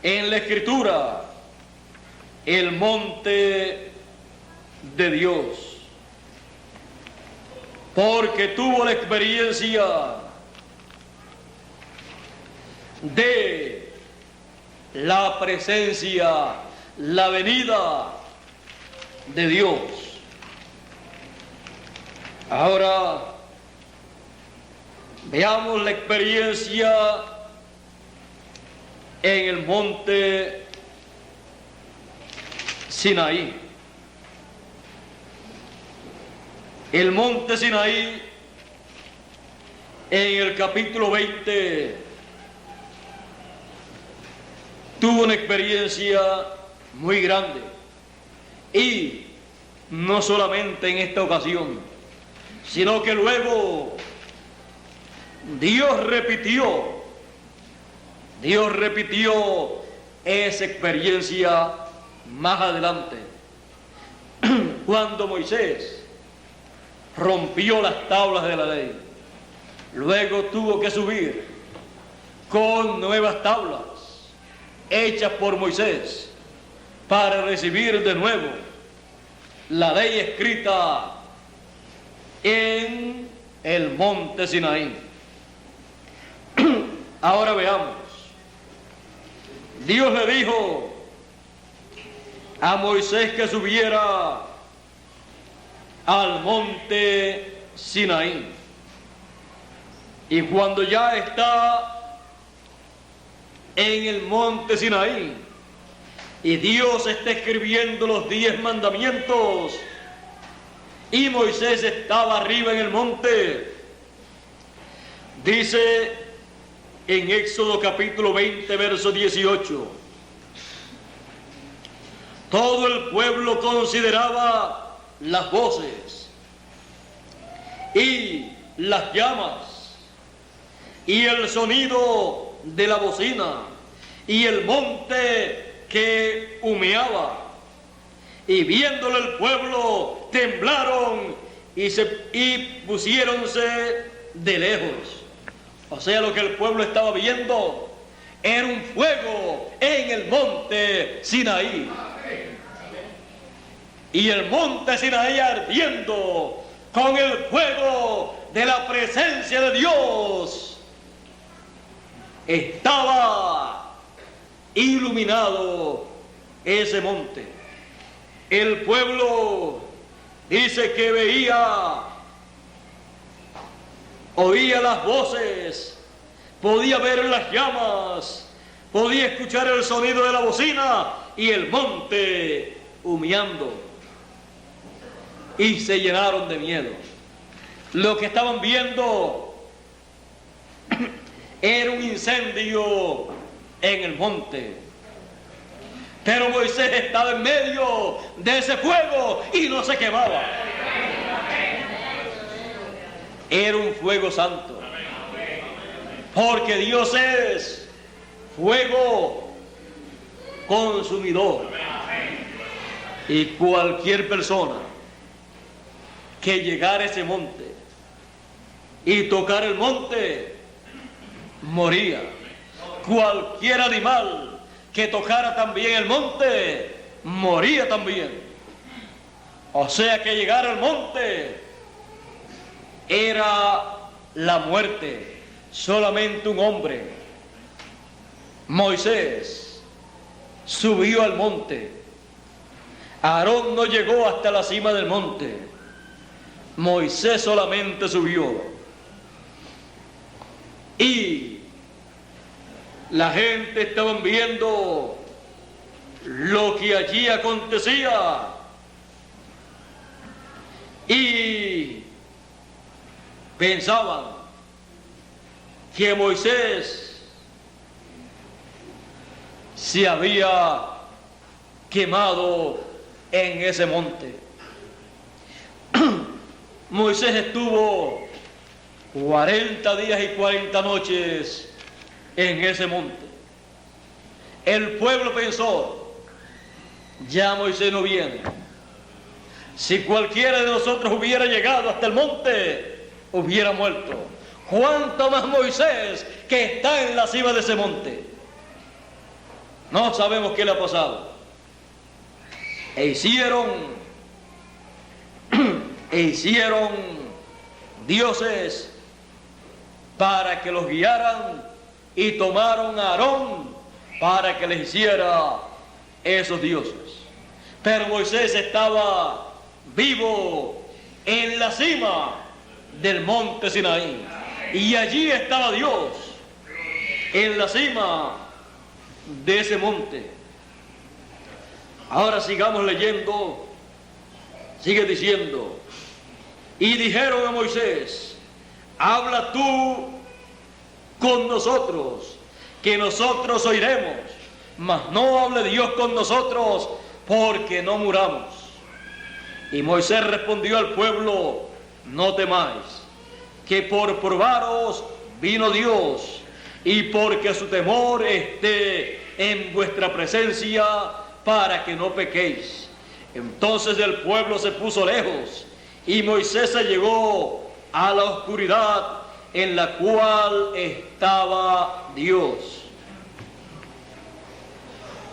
en la Escritura el monte de Dios, porque tuvo la experiencia de la presencia, la venida de Dios. Ahora veamos la experiencia en el monte Sinaí. El monte Sinaí, en el capítulo 20, tuvo una experiencia muy grande. Y no solamente en esta ocasión, sino que luego Dios repitió esa experiencia más adelante, cuando Moisés rompió las tablas de la ley. Luego tuvo que subir con nuevas tablas hechas por Moisés para recibir de nuevo la ley escrita en el monte Sinaí. Ahora veamos. Dios le dijo a Moisés que subiera al monte Sinaí. Y cuando ya está en el monte Sinaí y Dios está escribiendo los 10 mandamientos y Moisés estaba arriba en el monte, dice en Éxodo capítulo 20 verso 18: todo el pueblo consideraba las voces y las llamas y el sonido de la bocina y el monte que humeaba, y viéndolo el pueblo temblaron y pusiéronse de lejos. O sea, lo que el pueblo estaba viendo era un fuego en el monte Sinaí. Y el monte Sinaí ardiendo con el fuego de la presencia de Dios, estaba iluminado ese monte. El pueblo dice que oía las voces, podía ver las llamas, podía escuchar el sonido de la bocina y el monte humeando. Y se llenaron de miedo. Lo que estaban viendo era un incendio en el monte. Pero Moisés estaba en medio de ese fuego y no se quemaba. Era un fuego santo. Porque Dios es fuego consumidor. Y cualquier persona que llegara a ese monte y tocar el monte, moría. Cualquier animal que tocara también el monte, moría también. O sea que llegar al monte era la muerte. Solamente un hombre, Moisés, subió al monte. Aarón no llegó hasta la cima del monte. Moisés solamente subió. Y la gente estaba viendo lo que allí acontecía. Y pensaban que Moisés se había quemado en ese monte. Moisés estuvo 40 días y 40 noches en ese monte. El pueblo pensó: ya Moisés no viene. Si cualquiera de nosotros hubiera llegado hasta el monte, hubiera muerto. ¿Cuánto más Moisés, que está en la cima de ese monte? No sabemos qué le ha pasado. E hicieron dioses para que los guiaran, y tomaron a Aarón para que les hiciera esos dioses. Pero Moisés estaba vivo en la cima del monte Sinaí, y allí estaba Dios en la cima de ese monte. Ahora sigamos leyendo. Sigue diciendo: y dijeron a Moisés: habla tú con nosotros, que nosotros oiremos, mas no hable Dios con nosotros, porque no muramos. Y Moisés respondió al pueblo: no temáis, que por probaros vino Dios, y porque su temor esté en vuestra presencia, para que no pequéis. Entonces el pueblo se puso lejos, y Moisés se llegó a la oscuridad en la cual estaba Dios.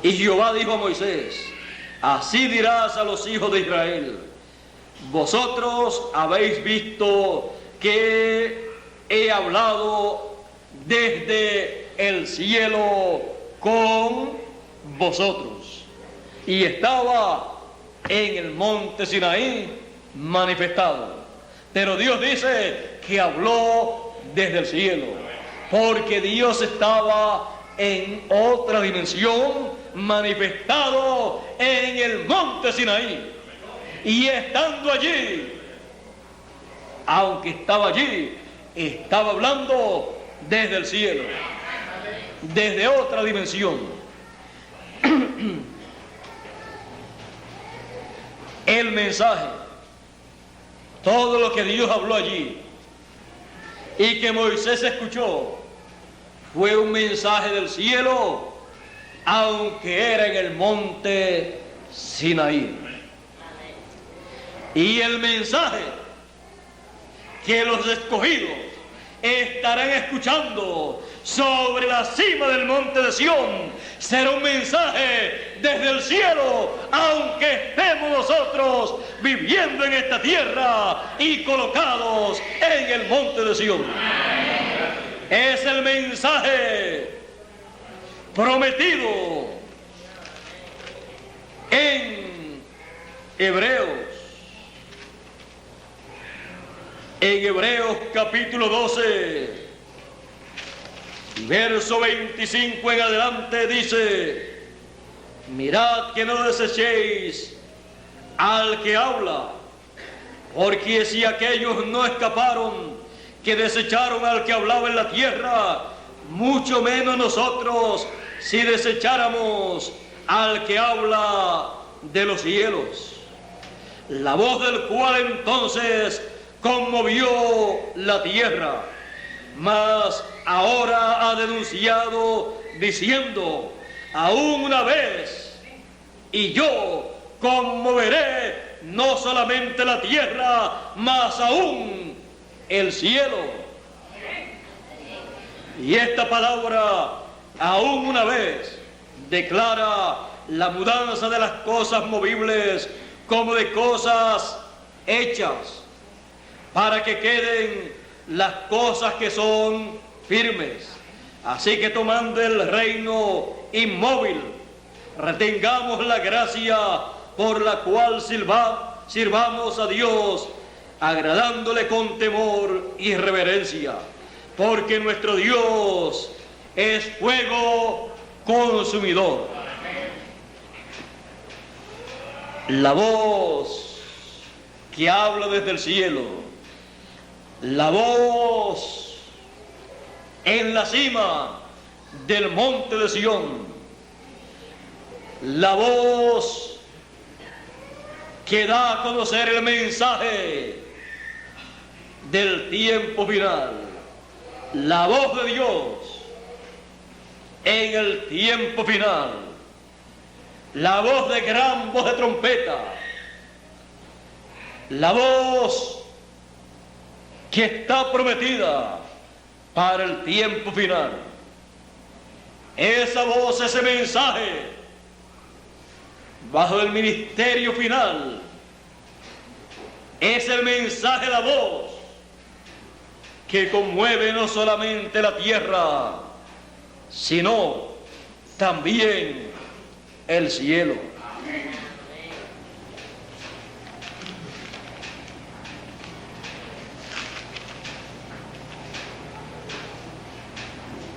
Y Jehová dijo a Moisés: así dirás a los hijos de Israel: vosotros habéis visto que he hablado desde el cielo con vosotros, y estaba en el monte Sinaí manifestado. Pero Dios dice que habló desde el cielo, porque Dios estaba en otra dimensión, manifestado en el monte Sinaí. Y estando allí, aunque estaba allí, estaba hablando desde el cielo, desde otra dimensión. El mensaje, todo lo que Dios habló allí y que Moisés escuchó, fue un mensaje del cielo, aunque era en el monte Sinaí. Y el mensaje que los escogidos estarán escuchando sobre la cima del monte de Sión será un mensaje desde el cielo, aunque estemos nosotros viviendo en esta tierra y colocados en el monte de Sión. Es el mensaje prometido en Hebreos. En Hebreos capítulo 12, verso 25 en adelante dice: mirad que no desechéis al que habla, porque si aquellos no escaparon, que desecharon al que hablaba en la tierra, mucho menos nosotros, si desecháramos al que habla de los cielos. La voz del cual entonces conmovió la tierra, mas ahora ha denunciado diciendo: aún una vez, y yo conmoveré no solamente la tierra, mas aún el cielo. Y esta palabra, aún una vez, declara la mudanza de las cosas movibles como de cosas hechas, para que queden las cosas que son firmes. Así que tomando el reino inmóvil, retengamos la gracia por la cual sirvamos a Dios, agradándole con temor y reverencia, porque nuestro Dios es fuego consumidor. La voz que habla desde el cielo, la voz en la cima del monte de Sión, la voz que da a conocer el mensaje del tiempo final, la voz de Dios en el tiempo final, la voz de gran voz de trompeta, la voz que está prometida para el tiempo final. Esa voz, ese mensaje, bajo el ministerio final, es el mensaje, la voz, que conmueve no solamente la tierra, sino también el cielo.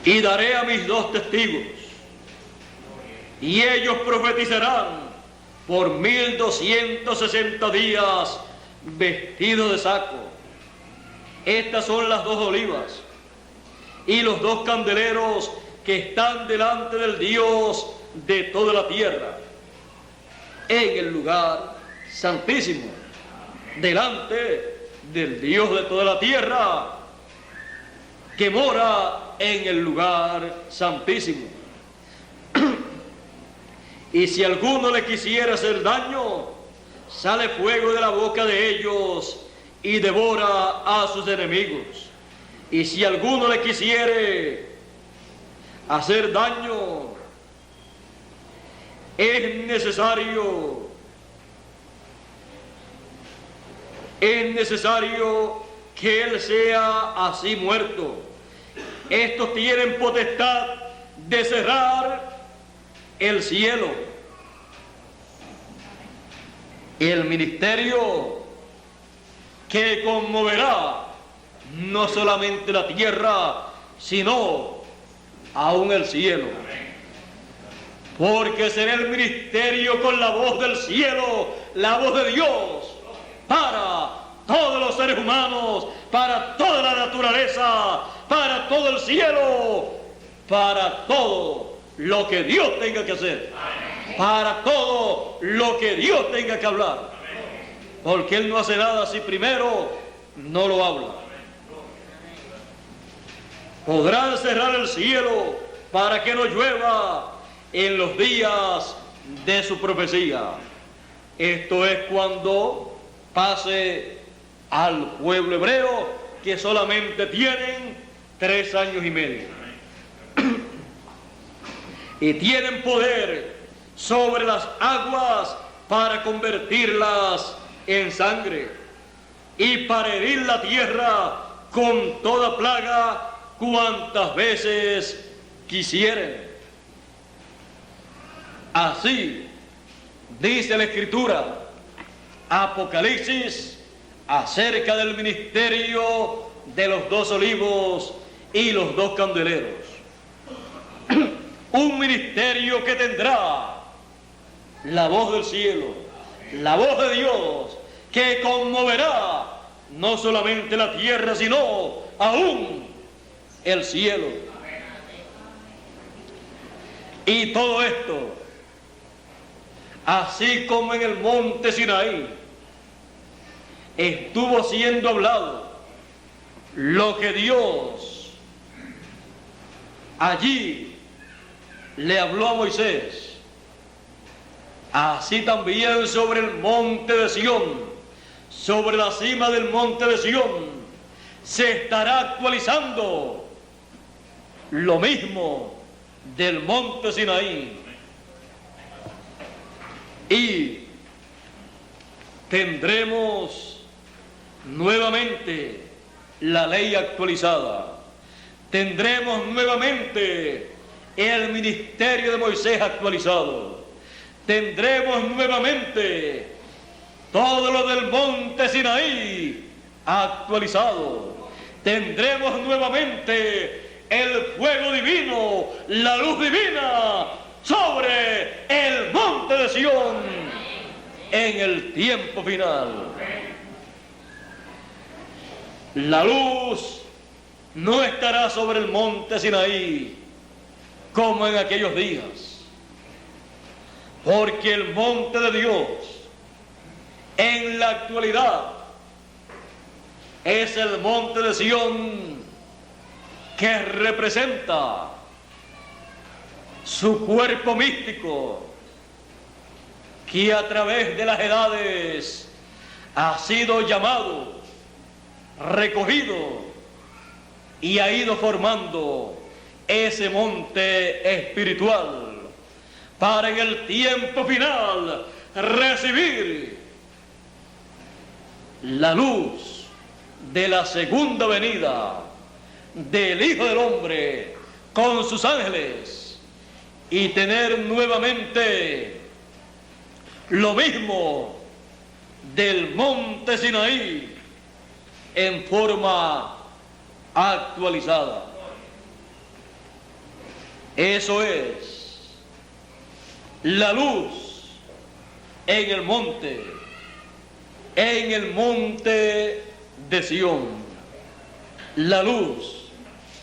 Y daré a mis 2 testigos, y ellos profetizarán por 1260 días vestidos de saco. Estas son las 2 olivas y los 2 candeleros que están delante del Dios de toda la tierra, en el lugar santísimo, delante del Dios de toda la tierra, que mora en el lugar santísimo. Y si alguno le quisiera hacer daño, sale fuego de la boca de ellos y devora a sus enemigos. Y si alguno le quisiere hacer daño, es necesario que él sea así muerto. Estos tienen potestad de cerrar el cielo. El ministerio que conmoverá no solamente la tierra, sino aún el cielo. Porque será el ministerio con la voz del cielo, la voz de Dios, para todos los seres humanos, para toda la naturaleza, para todo el cielo, para todo lo que Dios tenga que hacer, para todo lo que Dios tenga que hablar. Porque Él no hace nada si primero no lo habla. Podrán cerrar el cielo para que no llueva en los días de su profecía. Esto es cuando pase al pueblo hebreo, que solamente tienen 3 años y medio. Y tienen poder sobre las aguas para convertirlas en sangre y para herir la tierra con toda plaga cuantas veces quisieren. Así dice la Escritura, Apocalipsis, acerca del ministerio de los 2 olivos y los 2 candeleros. Un ministerio que tendrá la voz del cielo, la voz de Dios, que conmoverá no solamente la tierra, sino aún el cielo. Y todo esto, así como en el monte Sinaí estuvo siendo hablado lo que Dios allí le habló a Moisés, así también sobre el monte de Sión, sobre la cima del monte de Sión, se estará actualizando lo mismo del monte Sinaí. Y tendremos nuevamente la ley actualizada. Tendremos nuevamente el ministerio de Moisés actualizado. Tendremos nuevamente todo lo del monte Sinaí actualizado. Tendremos nuevamente el fuego divino, la luz divina sobre el monte de Sión en el tiempo final. La luz no estará sobre el monte Sinaí como en aquellos días, porque el monte de Dios en la actualidad es el monte de Sión, que representa su cuerpo místico, que a través de las edades ha sido llamado, recogido y ha ido formando ese monte espiritual para en el tiempo final recibir la luz de la segunda venida del Hijo del Hombre con sus ángeles y tener nuevamente lo mismo del monte Sinaí en forma actualizada. Eso es la luz en el monte de Sión, la luz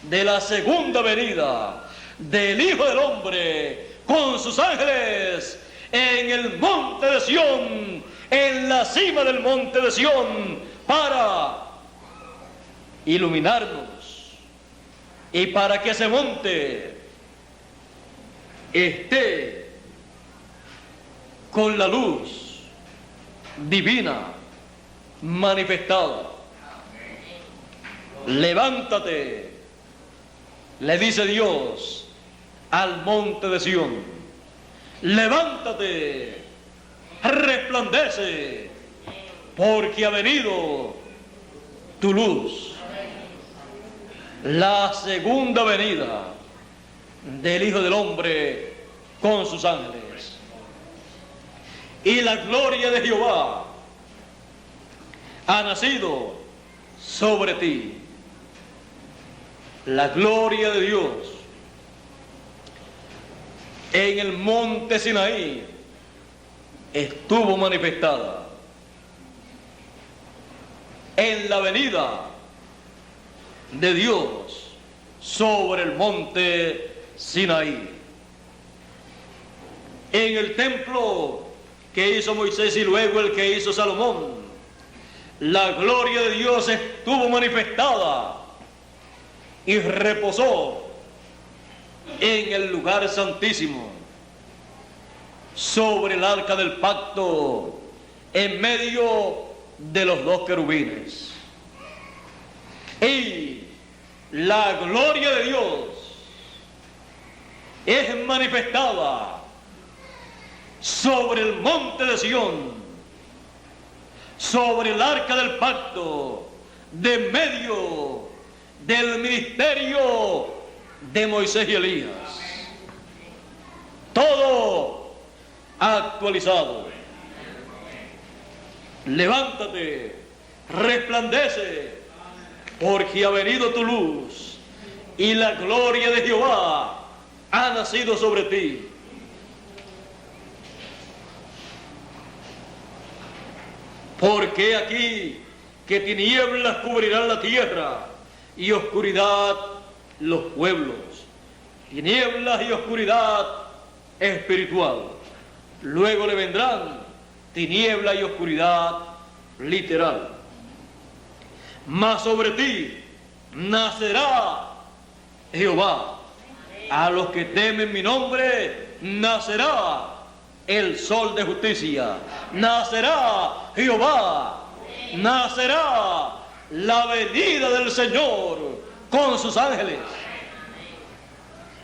de la segunda venida del Hijo del Hombre con sus ángeles en el monte de Sión, en la cima del monte de Sión, para iluminarnos y para que ese monte esté con la luz divina manifestada. Levántate, le dice Dios al monte de Sión, levántate, resplandece, porque ha venido tu luz. La segunda venida del Hijo del Hombre con sus ángeles. Y la gloria de Jehová ha nacido sobre ti. La gloria de Dios en el monte Sinaí estuvo manifestada. En la venida de Dios sobre el monte Sinaí. En el templo que hizo Moisés y luego el que hizo Salomón, la gloria de Dios estuvo manifestada y reposó en el lugar santísimo sobre el arca del pacto en medio de los dos querubines. Y la gloria de Dios es manifestada sobre el monte de Sión, sobre el arca del pacto, de medio del ministerio de Moisés y Elías. Todo actualizado. Levántate, resplandece, porque ha venido tu luz y la gloria de Jehová ha nacido sobre ti. Porque aquí que tinieblas cubrirán la tierra y oscuridad los pueblos. Tinieblas y oscuridad espiritual. Luego le vendrán tiniebla y oscuridad literal. Mas sobre ti nacerá Jehová. A los que temen mi nombre nacerá el sol de justicia. Nacerá Jehová. Nacerá la venida del Señor con sus ángeles.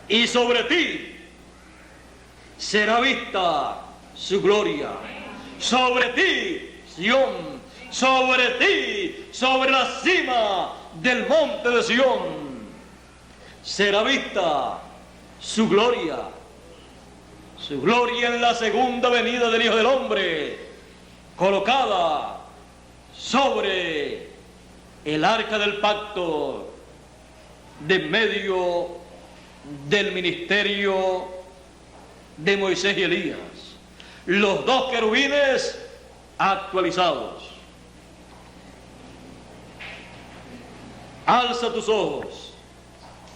Y sobre ti será vista su gloria. Sobre ti, Sión. Sobre ti, sobre la cima del monte de Sión, será vista su gloria en la segunda venida del Hijo del Hombre, colocada sobre el arca del pacto de medio del ministerio de Moisés y Elías. Los dos querubines actualizados. Alza tus ojos.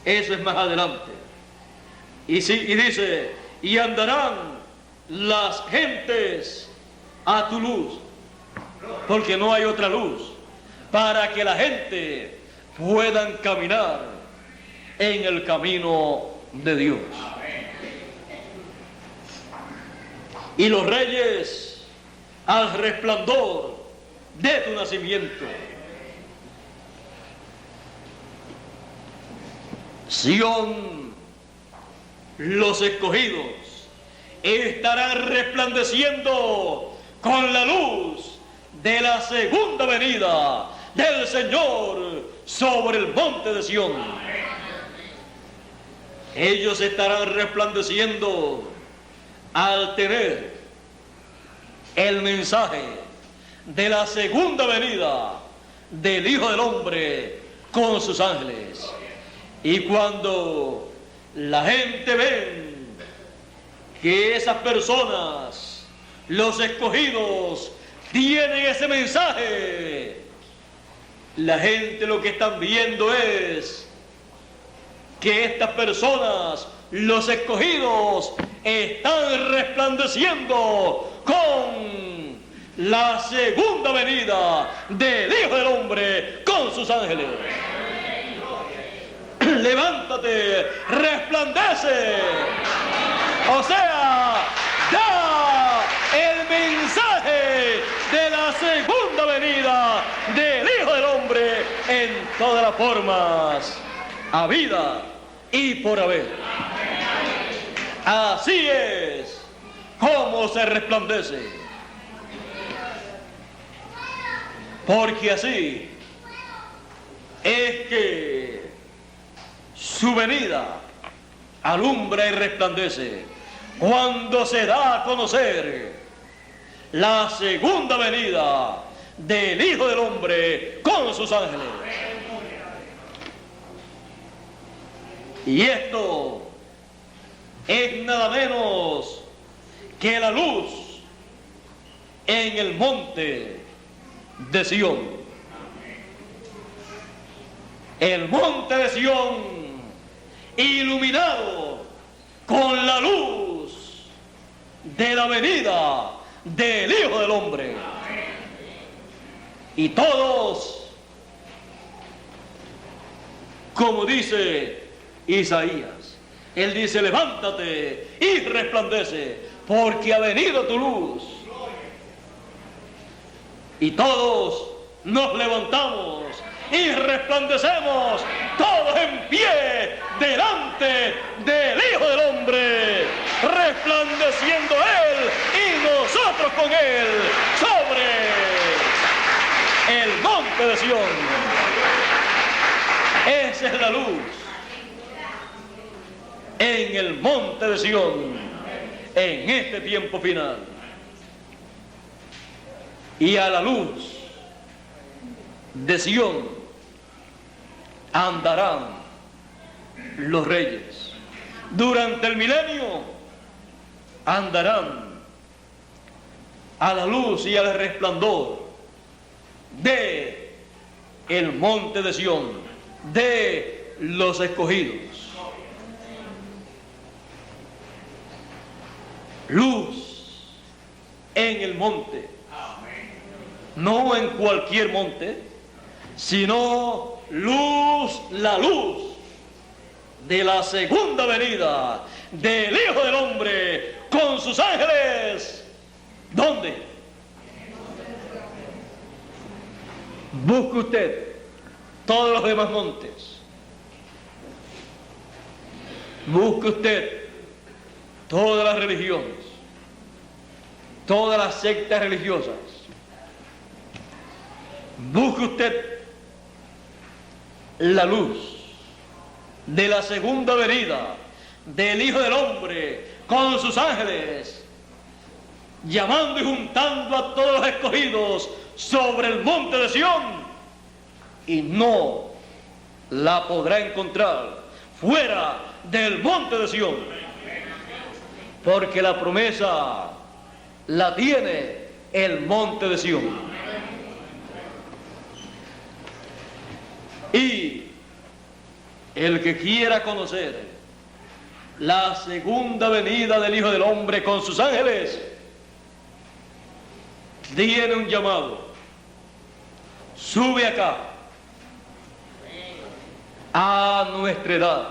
Eso es más adelante. Y dice, y andarán las gentes a tu luz, porque no hay otra luz, para que la gente puedan caminar en el camino de Dios. Y los reyes al resplandor de tu nacimiento. Sión, los escogidos estarán resplandeciendo con la luz de la segunda venida del Señor sobre el monte de Sión. Ellos estarán resplandeciendo al tener el mensaje de la segunda venida del Hijo del Hombre con sus ángeles. Y cuando la gente ve que esas personas, los escogidos, tienen ese mensaje, la gente lo que están viendo es que estas personas, los escogidos, están resplandeciendo con la segunda venida del Hijo del Hombre con sus ángeles. Levántate, resplandece. O sea, da el mensaje de la segunda venida del Hijo del Hombre en todas las formas, a vida y por haber. Así es como se resplandece. Porque así es que su venida alumbra y resplandece cuando se da a conocer la segunda venida del Hijo del Hombre con sus ángeles. Y esto es nada menos que la luz en el monte de Sión. El monte de Sión iluminado con la luz de la venida del Hijo del Hombre. Y todos, como dice Isaías, él dice: levántate y resplandece, porque ha venido tu luz. Y todos nos levantamos y resplandecemos, todos en pie delante del Hijo del Hombre, resplandeciendo Él y nosotros con Él sobre el monte de Sión. Esa es la luz en el monte de Sión en este tiempo final. Y a la luz de Sión andarán los reyes. Durante el milenio andarán a la luz y al resplandor de el monte de Sión, de los escogidos. Luz en el monte, no en cualquier monte, sino luz, la luz de la segunda venida del Hijo del Hombre con sus ángeles. ¿Dónde? Busque usted todos los demás montes. Busque usted todas las religiones, todas las sectas religiosas. Busque usted la luz de la segunda venida del Hijo del Hombre con sus ángeles, llamando y juntando a todos los escogidos sobre el monte de Sión, y no la podrá encontrar fuera del monte de Sión, porque la promesa la tiene el monte de Sión. Y el que quiera conocer la segunda venida del Hijo del Hombre con sus ángeles, tiene un llamado. Sube acá a nuestra edad,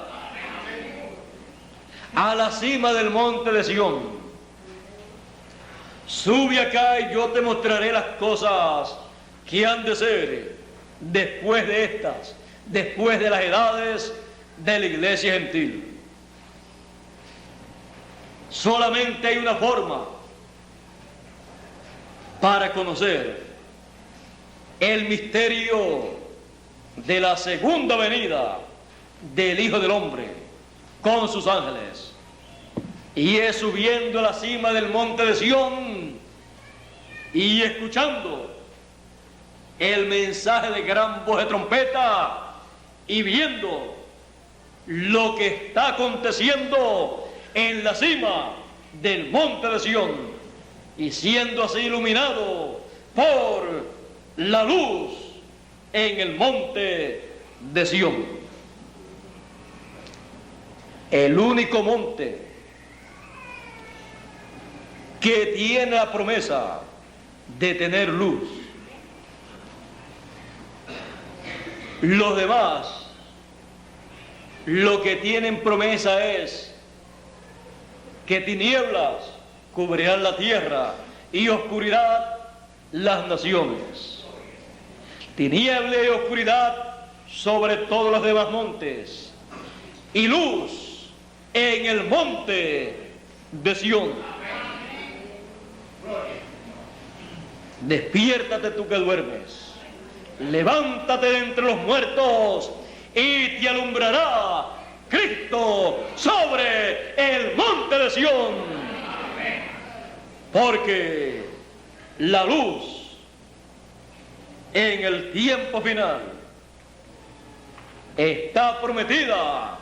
a la cima del monte de Sión. Sube acá y yo te mostraré las cosas que han de ser después de las edades de la iglesia gentil. Solamente hay una forma para conocer el misterio de la segunda venida del Hijo del Hombre con sus ángeles, y es subiendo a la cima del monte de Sión y escuchando el mensaje de gran voz de trompeta y viendo lo que está aconteciendo en la cima del monte de Sión, y siendo así iluminado por la luz en el monte de Sión. El único monte que tiene la promesa de tener luz. Los demás, lo que tienen promesa es que tinieblas cubrirán la tierra y oscuridad las naciones. Tiniebla y oscuridad sobre todos los demás montes, y luz en el monte de Sión. Despiértate tú que duermes, levántate de entre los muertos y te alumbrará Cristo sobre el monte de Sión. Porque la luz en el tiempo final está prometida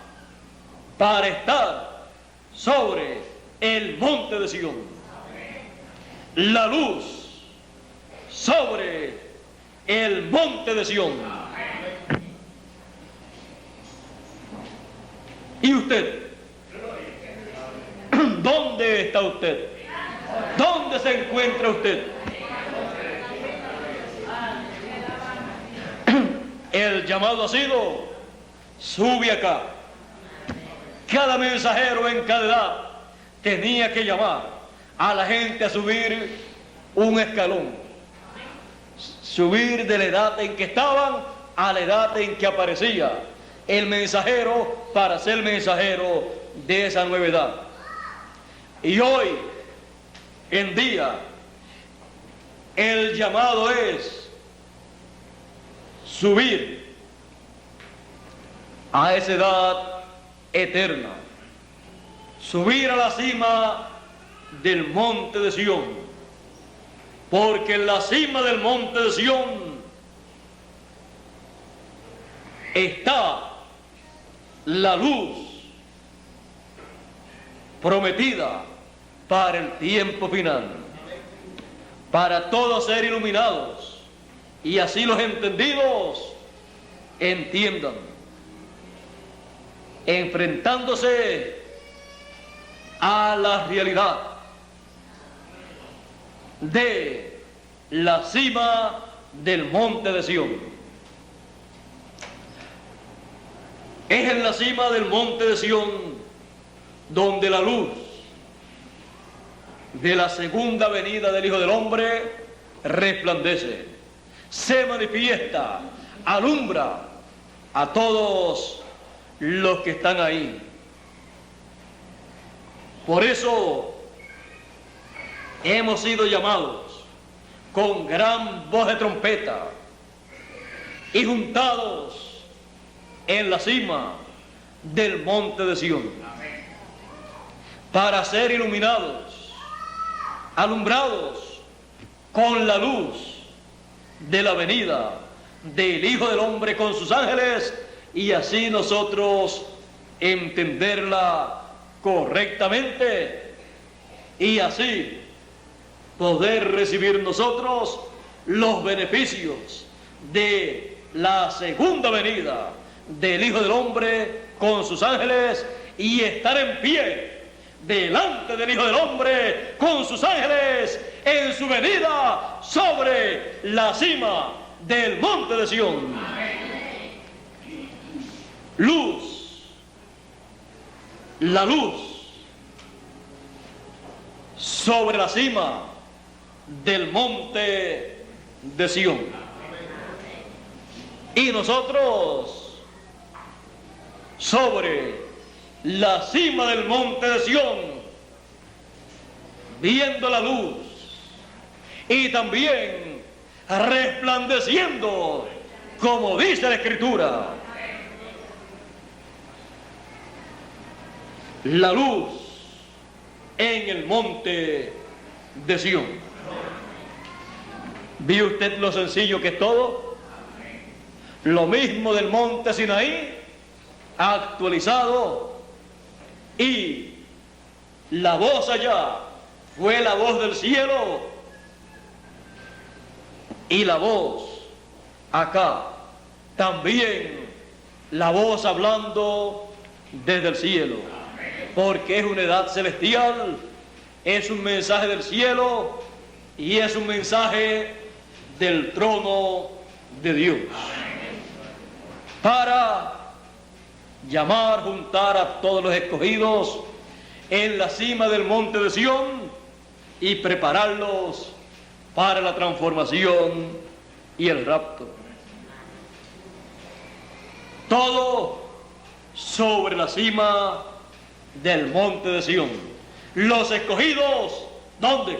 para estar sobre el monte de Sión. La luz sobre el monte de Sión. ¿Y usted? ¿Dónde está usted? ¿Dónde se encuentra usted? El llamado ha sido: sube acá. Cada mensajero en cada edad tenía que llamar a la gente a subir un escalón, subir de la edad en que estaban a la edad en que aparecía el mensajero para ser mensajero de esa nueva edad. Y hoy en día el llamado es subir a esa edad eterna, subir a la cima del monte de Sión, porque en la cima del monte de Sión está la luz prometida para el tiempo final, para todos ser iluminados, y así los entendidos entiendan, enfrentándose a la realidad de la cima del monte de Sión. Es en la cima del monte de Sión donde la luz de la segunda venida del Hijo del Hombre resplandece, se manifiesta, alumbra a todos los que están ahí. Por eso hemos sido llamados con gran voz de trompeta y juntados en la cima del monte de Sión, para ser iluminados, alumbrados con la luz de la venida del Hijo del Hombre con sus ángeles, y así nosotros entenderla correctamente y así poder recibir nosotros los beneficios de la segunda venida del Hijo del Hombre con sus ángeles, y estar en pie delante del Hijo del Hombre con sus ángeles en su venida sobre la cima del monte de Sión. Luz, la luz sobre la cima del monte de Sión. Y nosotros, sobre la cima del monte de Sión, viendo la luz y también resplandeciendo, como dice la Escritura, la luz en el monte de Sión. ¿Vio usted lo sencillo que es todo? Lo mismo del monte Sinaí, actualizado, y la voz allá fue la voz del cielo, y la voz acá también, la voz hablando desde el cielo, porque es una edad celestial, es un mensaje del cielo y es un mensaje del trono de Dios, para llamar, juntar a todos los escogidos en la cima del monte de Sión y prepararlos para la transformación y el rapto. Todo sobre la cima del monte de Sión. Los escogidos, ¿dónde?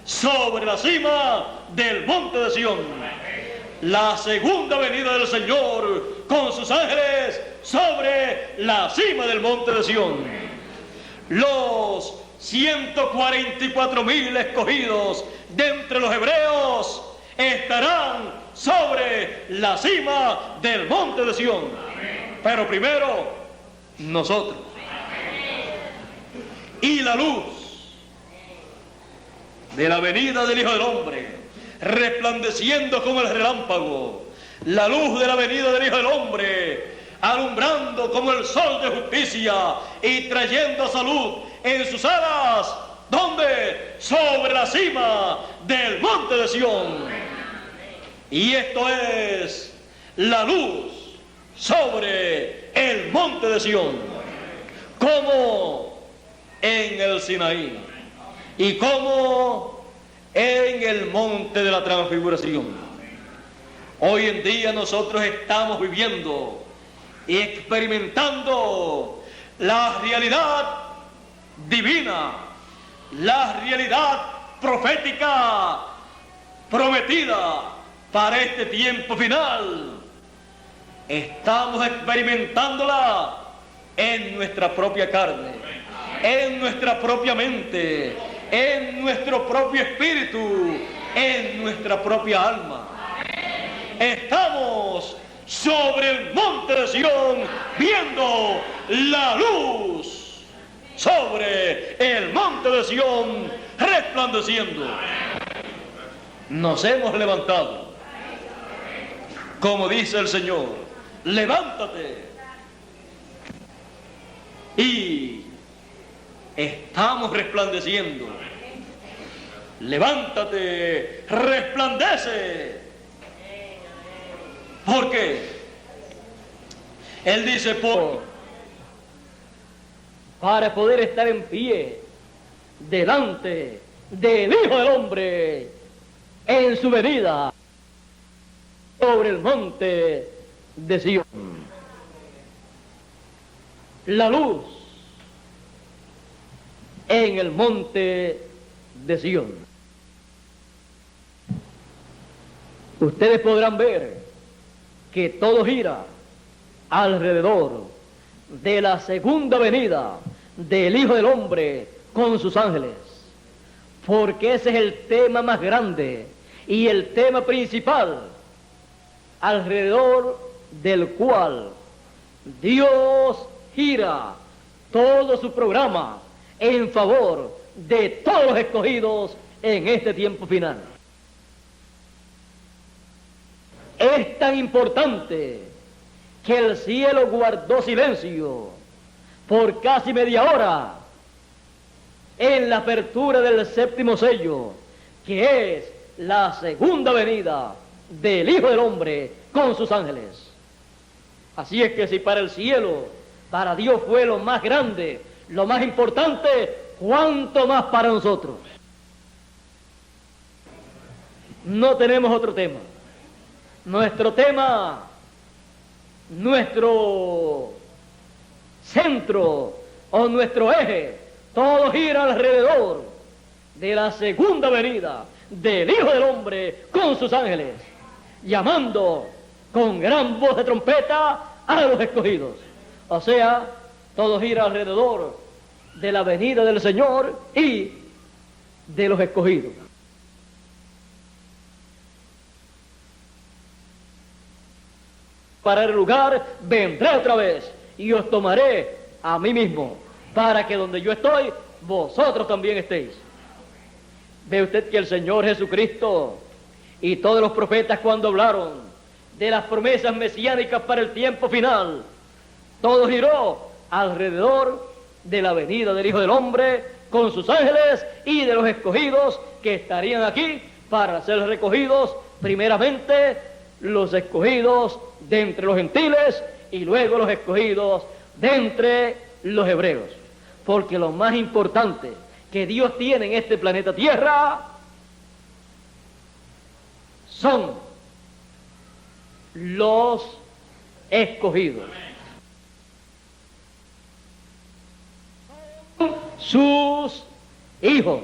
Sobre la cima del monte de Sión. La segunda venida del Señor con sus ángeles sobre la cima del monte de Sión. Los 144,000 escogidos de entre los hebreos estarán sobre la cima del monte de Sión. Pero primero, nosotros. Y la luz de la venida del Hijo del Hombre, resplandeciendo como el relámpago, la luz de la venida del Hijo del Hombre, alumbrando como el sol de justicia y trayendo salud en sus alas, ¿dónde? Sobre la cima del monte de Sión. Y esto es la luz sobre el monte de Sión, como en el Sinaí y como en el monte de la transfiguración. Hoy en día nosotros estamos viviendo y experimentando la realidad divina, la realidad profética prometida para este tiempo final. Estamos experimentándola en nuestra propia carne, en nuestra propia mente, en nuestro propio espíritu, en nuestra propia alma. Estamos sobre el monte de Sión viendo la luz sobre el monte de Sión resplandeciendo. Nos hemos levantado, como dice el Señor, levántate. Y estamos resplandeciendo. Levántate, resplandece. ¿Por qué? Él dice, para poder estar en pie delante del Hijo del Hombre en su venida sobre el monte de Sion. La luz en el monte de Sion. Ustedes podrán ver que todo gira alrededor de la segunda venida del Hijo del Hombre con sus ángeles, porque ese es el tema más grande y el tema principal alrededor del cual Dios gira todo su programa en favor de todos los escogidos en este tiempo final. Es tan importante que el cielo guardó silencio por casi media hora en la apertura del séptimo sello, que es la segunda venida del Hijo del Hombre con sus ángeles. Así es que si para el cielo, para Dios fue lo más grande, lo más importante, ¿cuánto más para nosotros? No tenemos otro tema. nuestro tema, nuestro centro o nuestro eje, todo gira alrededor de la segunda venida del Hijo del Hombre con sus ángeles, llamando con gran voz de trompeta a los escogidos. O sea, todo gira alrededor de la venida del Señor y de los escogidos. Para el lugar vendré otra vez y os tomaré a mí mismo, para que donde yo estoy, vosotros también estéis. Ve usted que el Señor Jesucristo y todos los profetas, cuando hablaron de las promesas mesiánicas para el tiempo final, todo giró alrededor de la venida del Hijo del Hombre con sus ángeles y de los escogidos que estarían aquí para ser recogidos, primeramente los escogidos de entre los gentiles y luego los escogidos de entre los hebreos. Porque lo más importante que Dios tiene en este planeta Tierra son los escogidos. Sus hijos.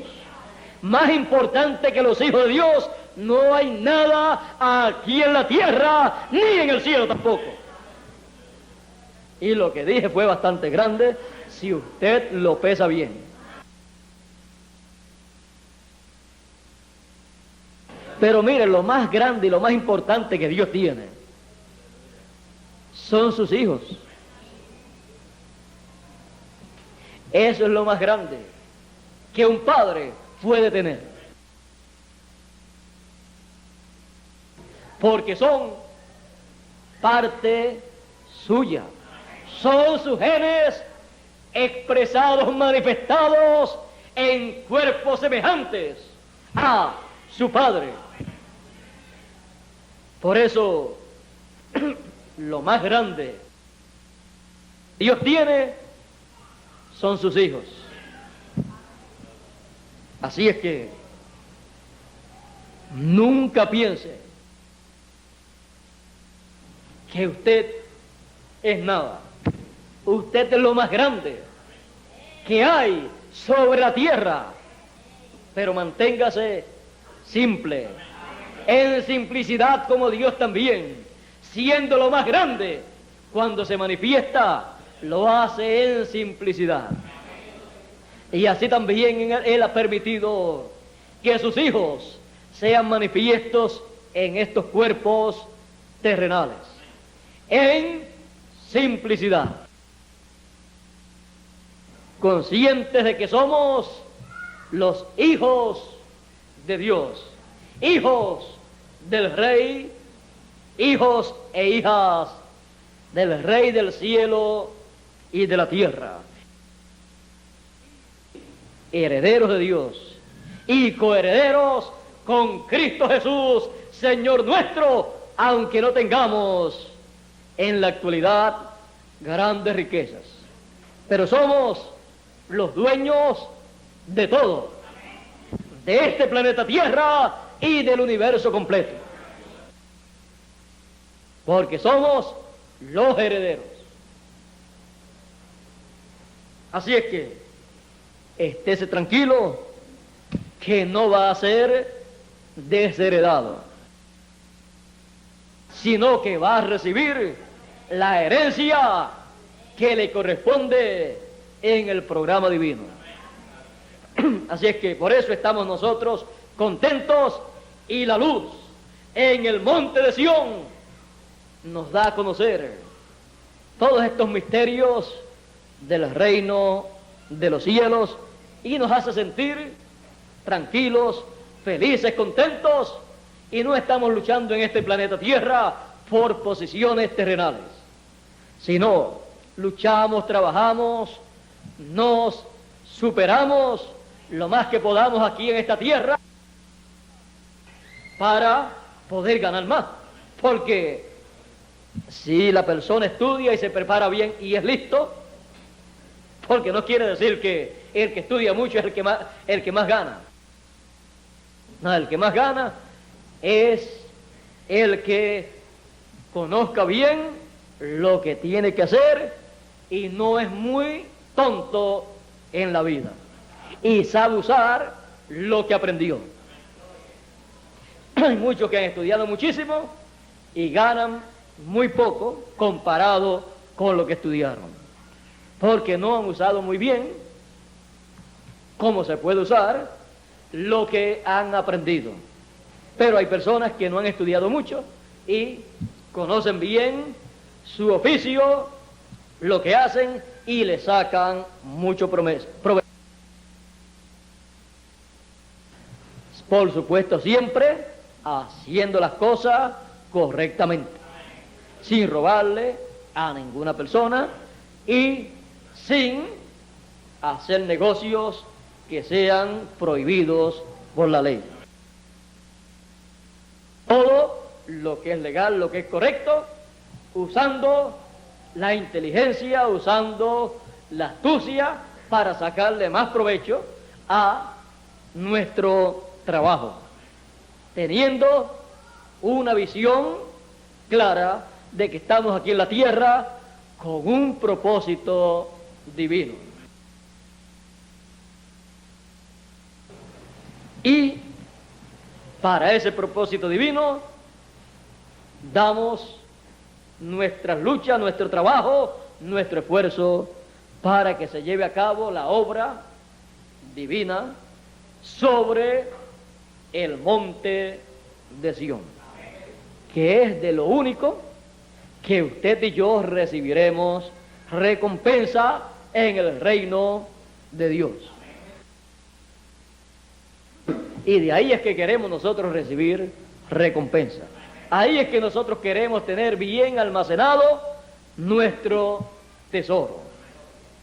Más importante que los hijos de Dios, no hay nada aquí en la tierra, ni en el cielo tampoco. Y lo que dije fue bastante grande, si usted lo pesa bien. Pero mire, lo más grande y lo más importante que Dios tiene son sus hijos. Eso es lo más grande que un padre puede tener. Porque son parte suya. Son sus genes expresados, manifestados en cuerpos semejantes a su padre. Por eso, lo más grande Dios tiene son sus hijos. Así es que nunca piense que usted es nada. Usted es lo más grande que hay sobre la tierra. Pero manténgase simple, en simplicidad como Dios también, siendo lo más grande, cuando se manifiesta, lo hace en simplicidad. Y así también Él ha permitido que sus hijos sean manifiestos en estos cuerpos terrenales, en simplicidad, conscientes de que somos los hijos de Dios, hijos del Rey, hijos e hijas del Rey del cielo y de la tierra, herederos de Dios y coherederos con Cristo Jesús, Señor nuestro, aunque no tengamos en la actualidad grandes riquezas, pero somos los dueños de todo, de este planeta Tierra y del universo completo, porque somos los herederos. Así es que estése tranquilo que no va a ser desheredado, sino que va a recibir la herencia que le corresponde en el programa divino. Así es que por eso estamos nosotros contentos, y la luz en el monte de Sión nos da a conocer todos estos misterios del reino de los cielos y nos hace sentir tranquilos, felices, contentos, y no estamos luchando en este planeta Tierra por posiciones terrenales, sino luchamos, trabajamos, nos superamos lo más que podamos aquí en esta tierra para poder ganar más, porque si la persona estudia y se prepara bien y es listo, porque no quiere decir que el que estudia mucho es el que más gana. No, el que más gana es el que conozca bien lo que tiene que hacer y no es muy tonto en la vida y sabe usar lo que aprendió. Hay muchos que han estudiado muchísimo y ganan muy poco comparado con lo que estudiaron, porque no han usado muy bien cómo se puede usar lo que han aprendido. Pero hay personas que no han estudiado mucho y conocen bien su oficio, lo que hacen, y le sacan mucho provecho. Por supuesto, siempre haciendo las cosas correctamente, sin robarle a ninguna persona y sin hacer negocios que sean prohibidos por la ley. Todo lo que es legal, lo que es correcto, usando la inteligencia, usando la astucia para sacarle más provecho a nuestro trabajo, teniendo una visión clara de que estamos aquí en la tierra con un propósito divino. Y para ese propósito divino damos nuestras luchas, nuestro trabajo, nuestro esfuerzo para que se lleve a cabo la obra divina sobre el monte de Sión, que es de lo único que usted y yo recibiremos recompensa en el reino de Dios. Y de ahí es que queremos nosotros recibir recompensa. Ahí es que nosotros queremos tener bien almacenado nuestro tesoro.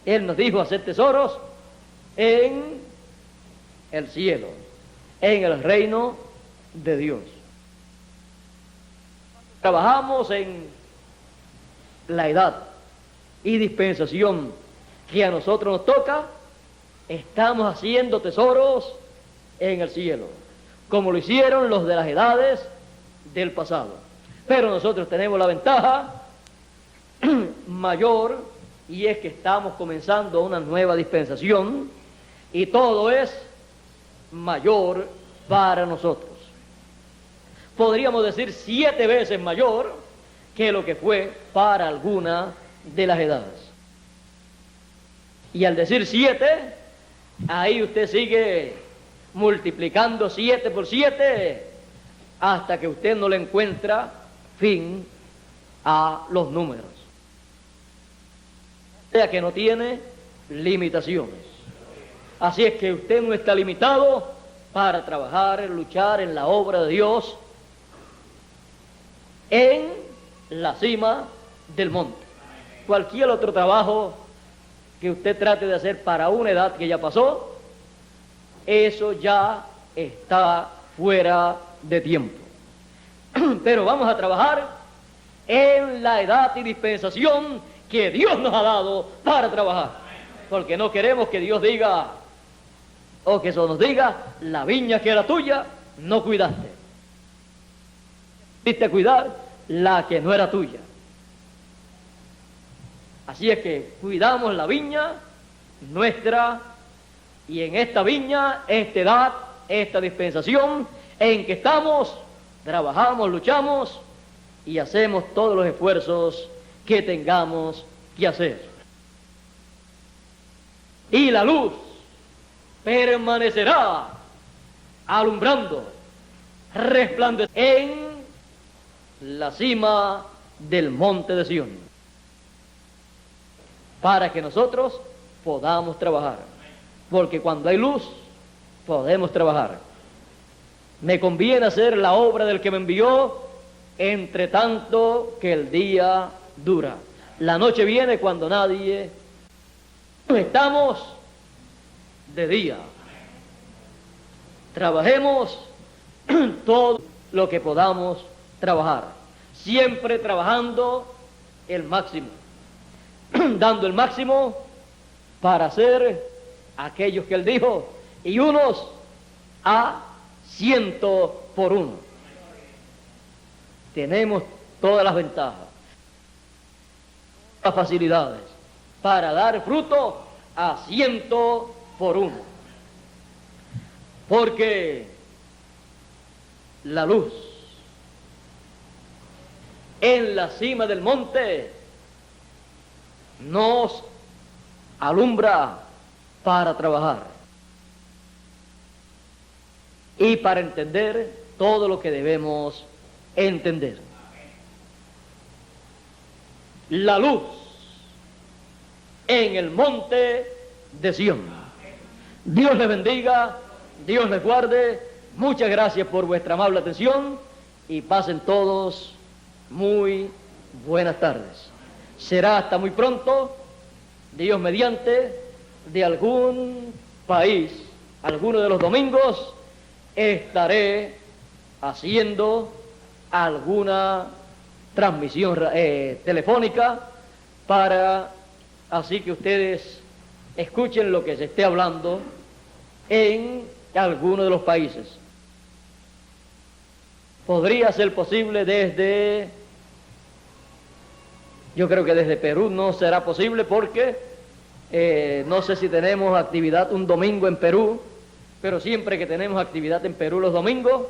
Él nos dijo hacer tesoros en el cielo, en el reino de Dios. Trabajamos en la edad y dispensación que a nosotros nos toca, estamos haciendo tesoros en el cielo, como lo hicieron los de las edades del pasado. Pero nosotros tenemos la ventaja mayor, y es que estamos comenzando una nueva dispensación y todo es mayor para nosotros. Podríamos decir 7 veces mayor que lo que fue para alguna de las edades. Y al decir 7, ahí usted sigue multiplicando 7 por 7 hasta que usted no le encuentra fin a los números. O sea que no tiene limitaciones. Así es que usted no está limitado para trabajar, luchar en la obra de Dios en la cima del monte. Cualquier otro trabajo que usted trate de hacer para una edad que ya pasó, eso ya está fuera de tiempo. Pero vamos a trabajar en la edad y dispensación que Dios nos ha dado para trabajar, porque no queremos que Dios diga, o que eso nos diga, la viña que era tuya no cuidaste, diste a cuidar la que no era tuya. Así es que cuidamos la viña nuestra, y en esta viña, esta edad, esta dispensación en que estamos, trabajamos, luchamos y hacemos todos los esfuerzos que tengamos que hacer. Y la luz permanecerá alumbrando, resplandeciendo en la cima del monte de Sión, para que nosotros podamos trabajar, porque cuando hay luz podemos trabajar. Me conviene hacer la obra del que me envió, entre tanto que el día dura. La noche viene cuando nadie. Estamos de día. Trabajemos todo lo que podamos trabajar, siempre trabajando el máximo, dando el máximo para hacer aquellos que él dijo, y unos a 100 por 1. tenemos todas las ventajas, las facilidades para dar fruto a 100%. Porque la luz en la cima del monte nos alumbra para trabajar y para entender todo lo que debemos entender. La luz en el monte de Sión. Dios les bendiga, Dios les guarde. Muchas gracias por vuestra amable atención y pasen todos muy buenas tardes. Será hasta muy pronto, Dios mediante, de algún país, alguno de los domingos, estaré haciendo alguna transmisión telefónica para así que ustedes escuchen lo que se esté hablando en alguno de los países. Podría ser posible yo creo que desde Perú no será posible porque no sé si tenemos actividad un domingo en Perú, pero siempre que tenemos actividad en Perú los domingos,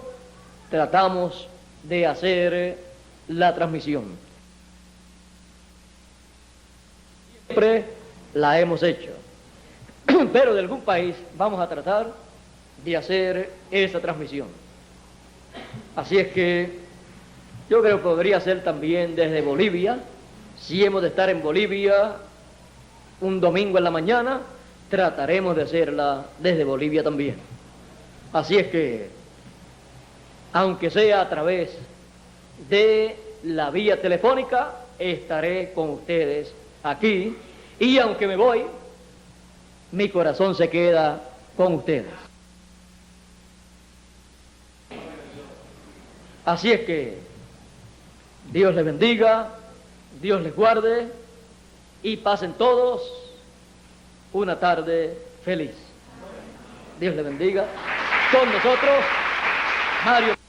tratamos de hacer la transmisión. Siempre la hemos hecho, pero de algún país vamos a tratar de hacer esa transmisión. Así es que yo creo que podría ser también desde Bolivia. Si hemos de estar en Bolivia un domingo en la mañana, trataremos de hacerla desde Bolivia también. Así es que, aunque sea a través de la vía telefónica, estaré con ustedes aquí, y aunque me voy, mi corazón se queda con ustedes. Así es que Dios les bendiga, Dios les guarde y pasen todos una tarde feliz. Dios les bendiga. Con nosotros, Mario.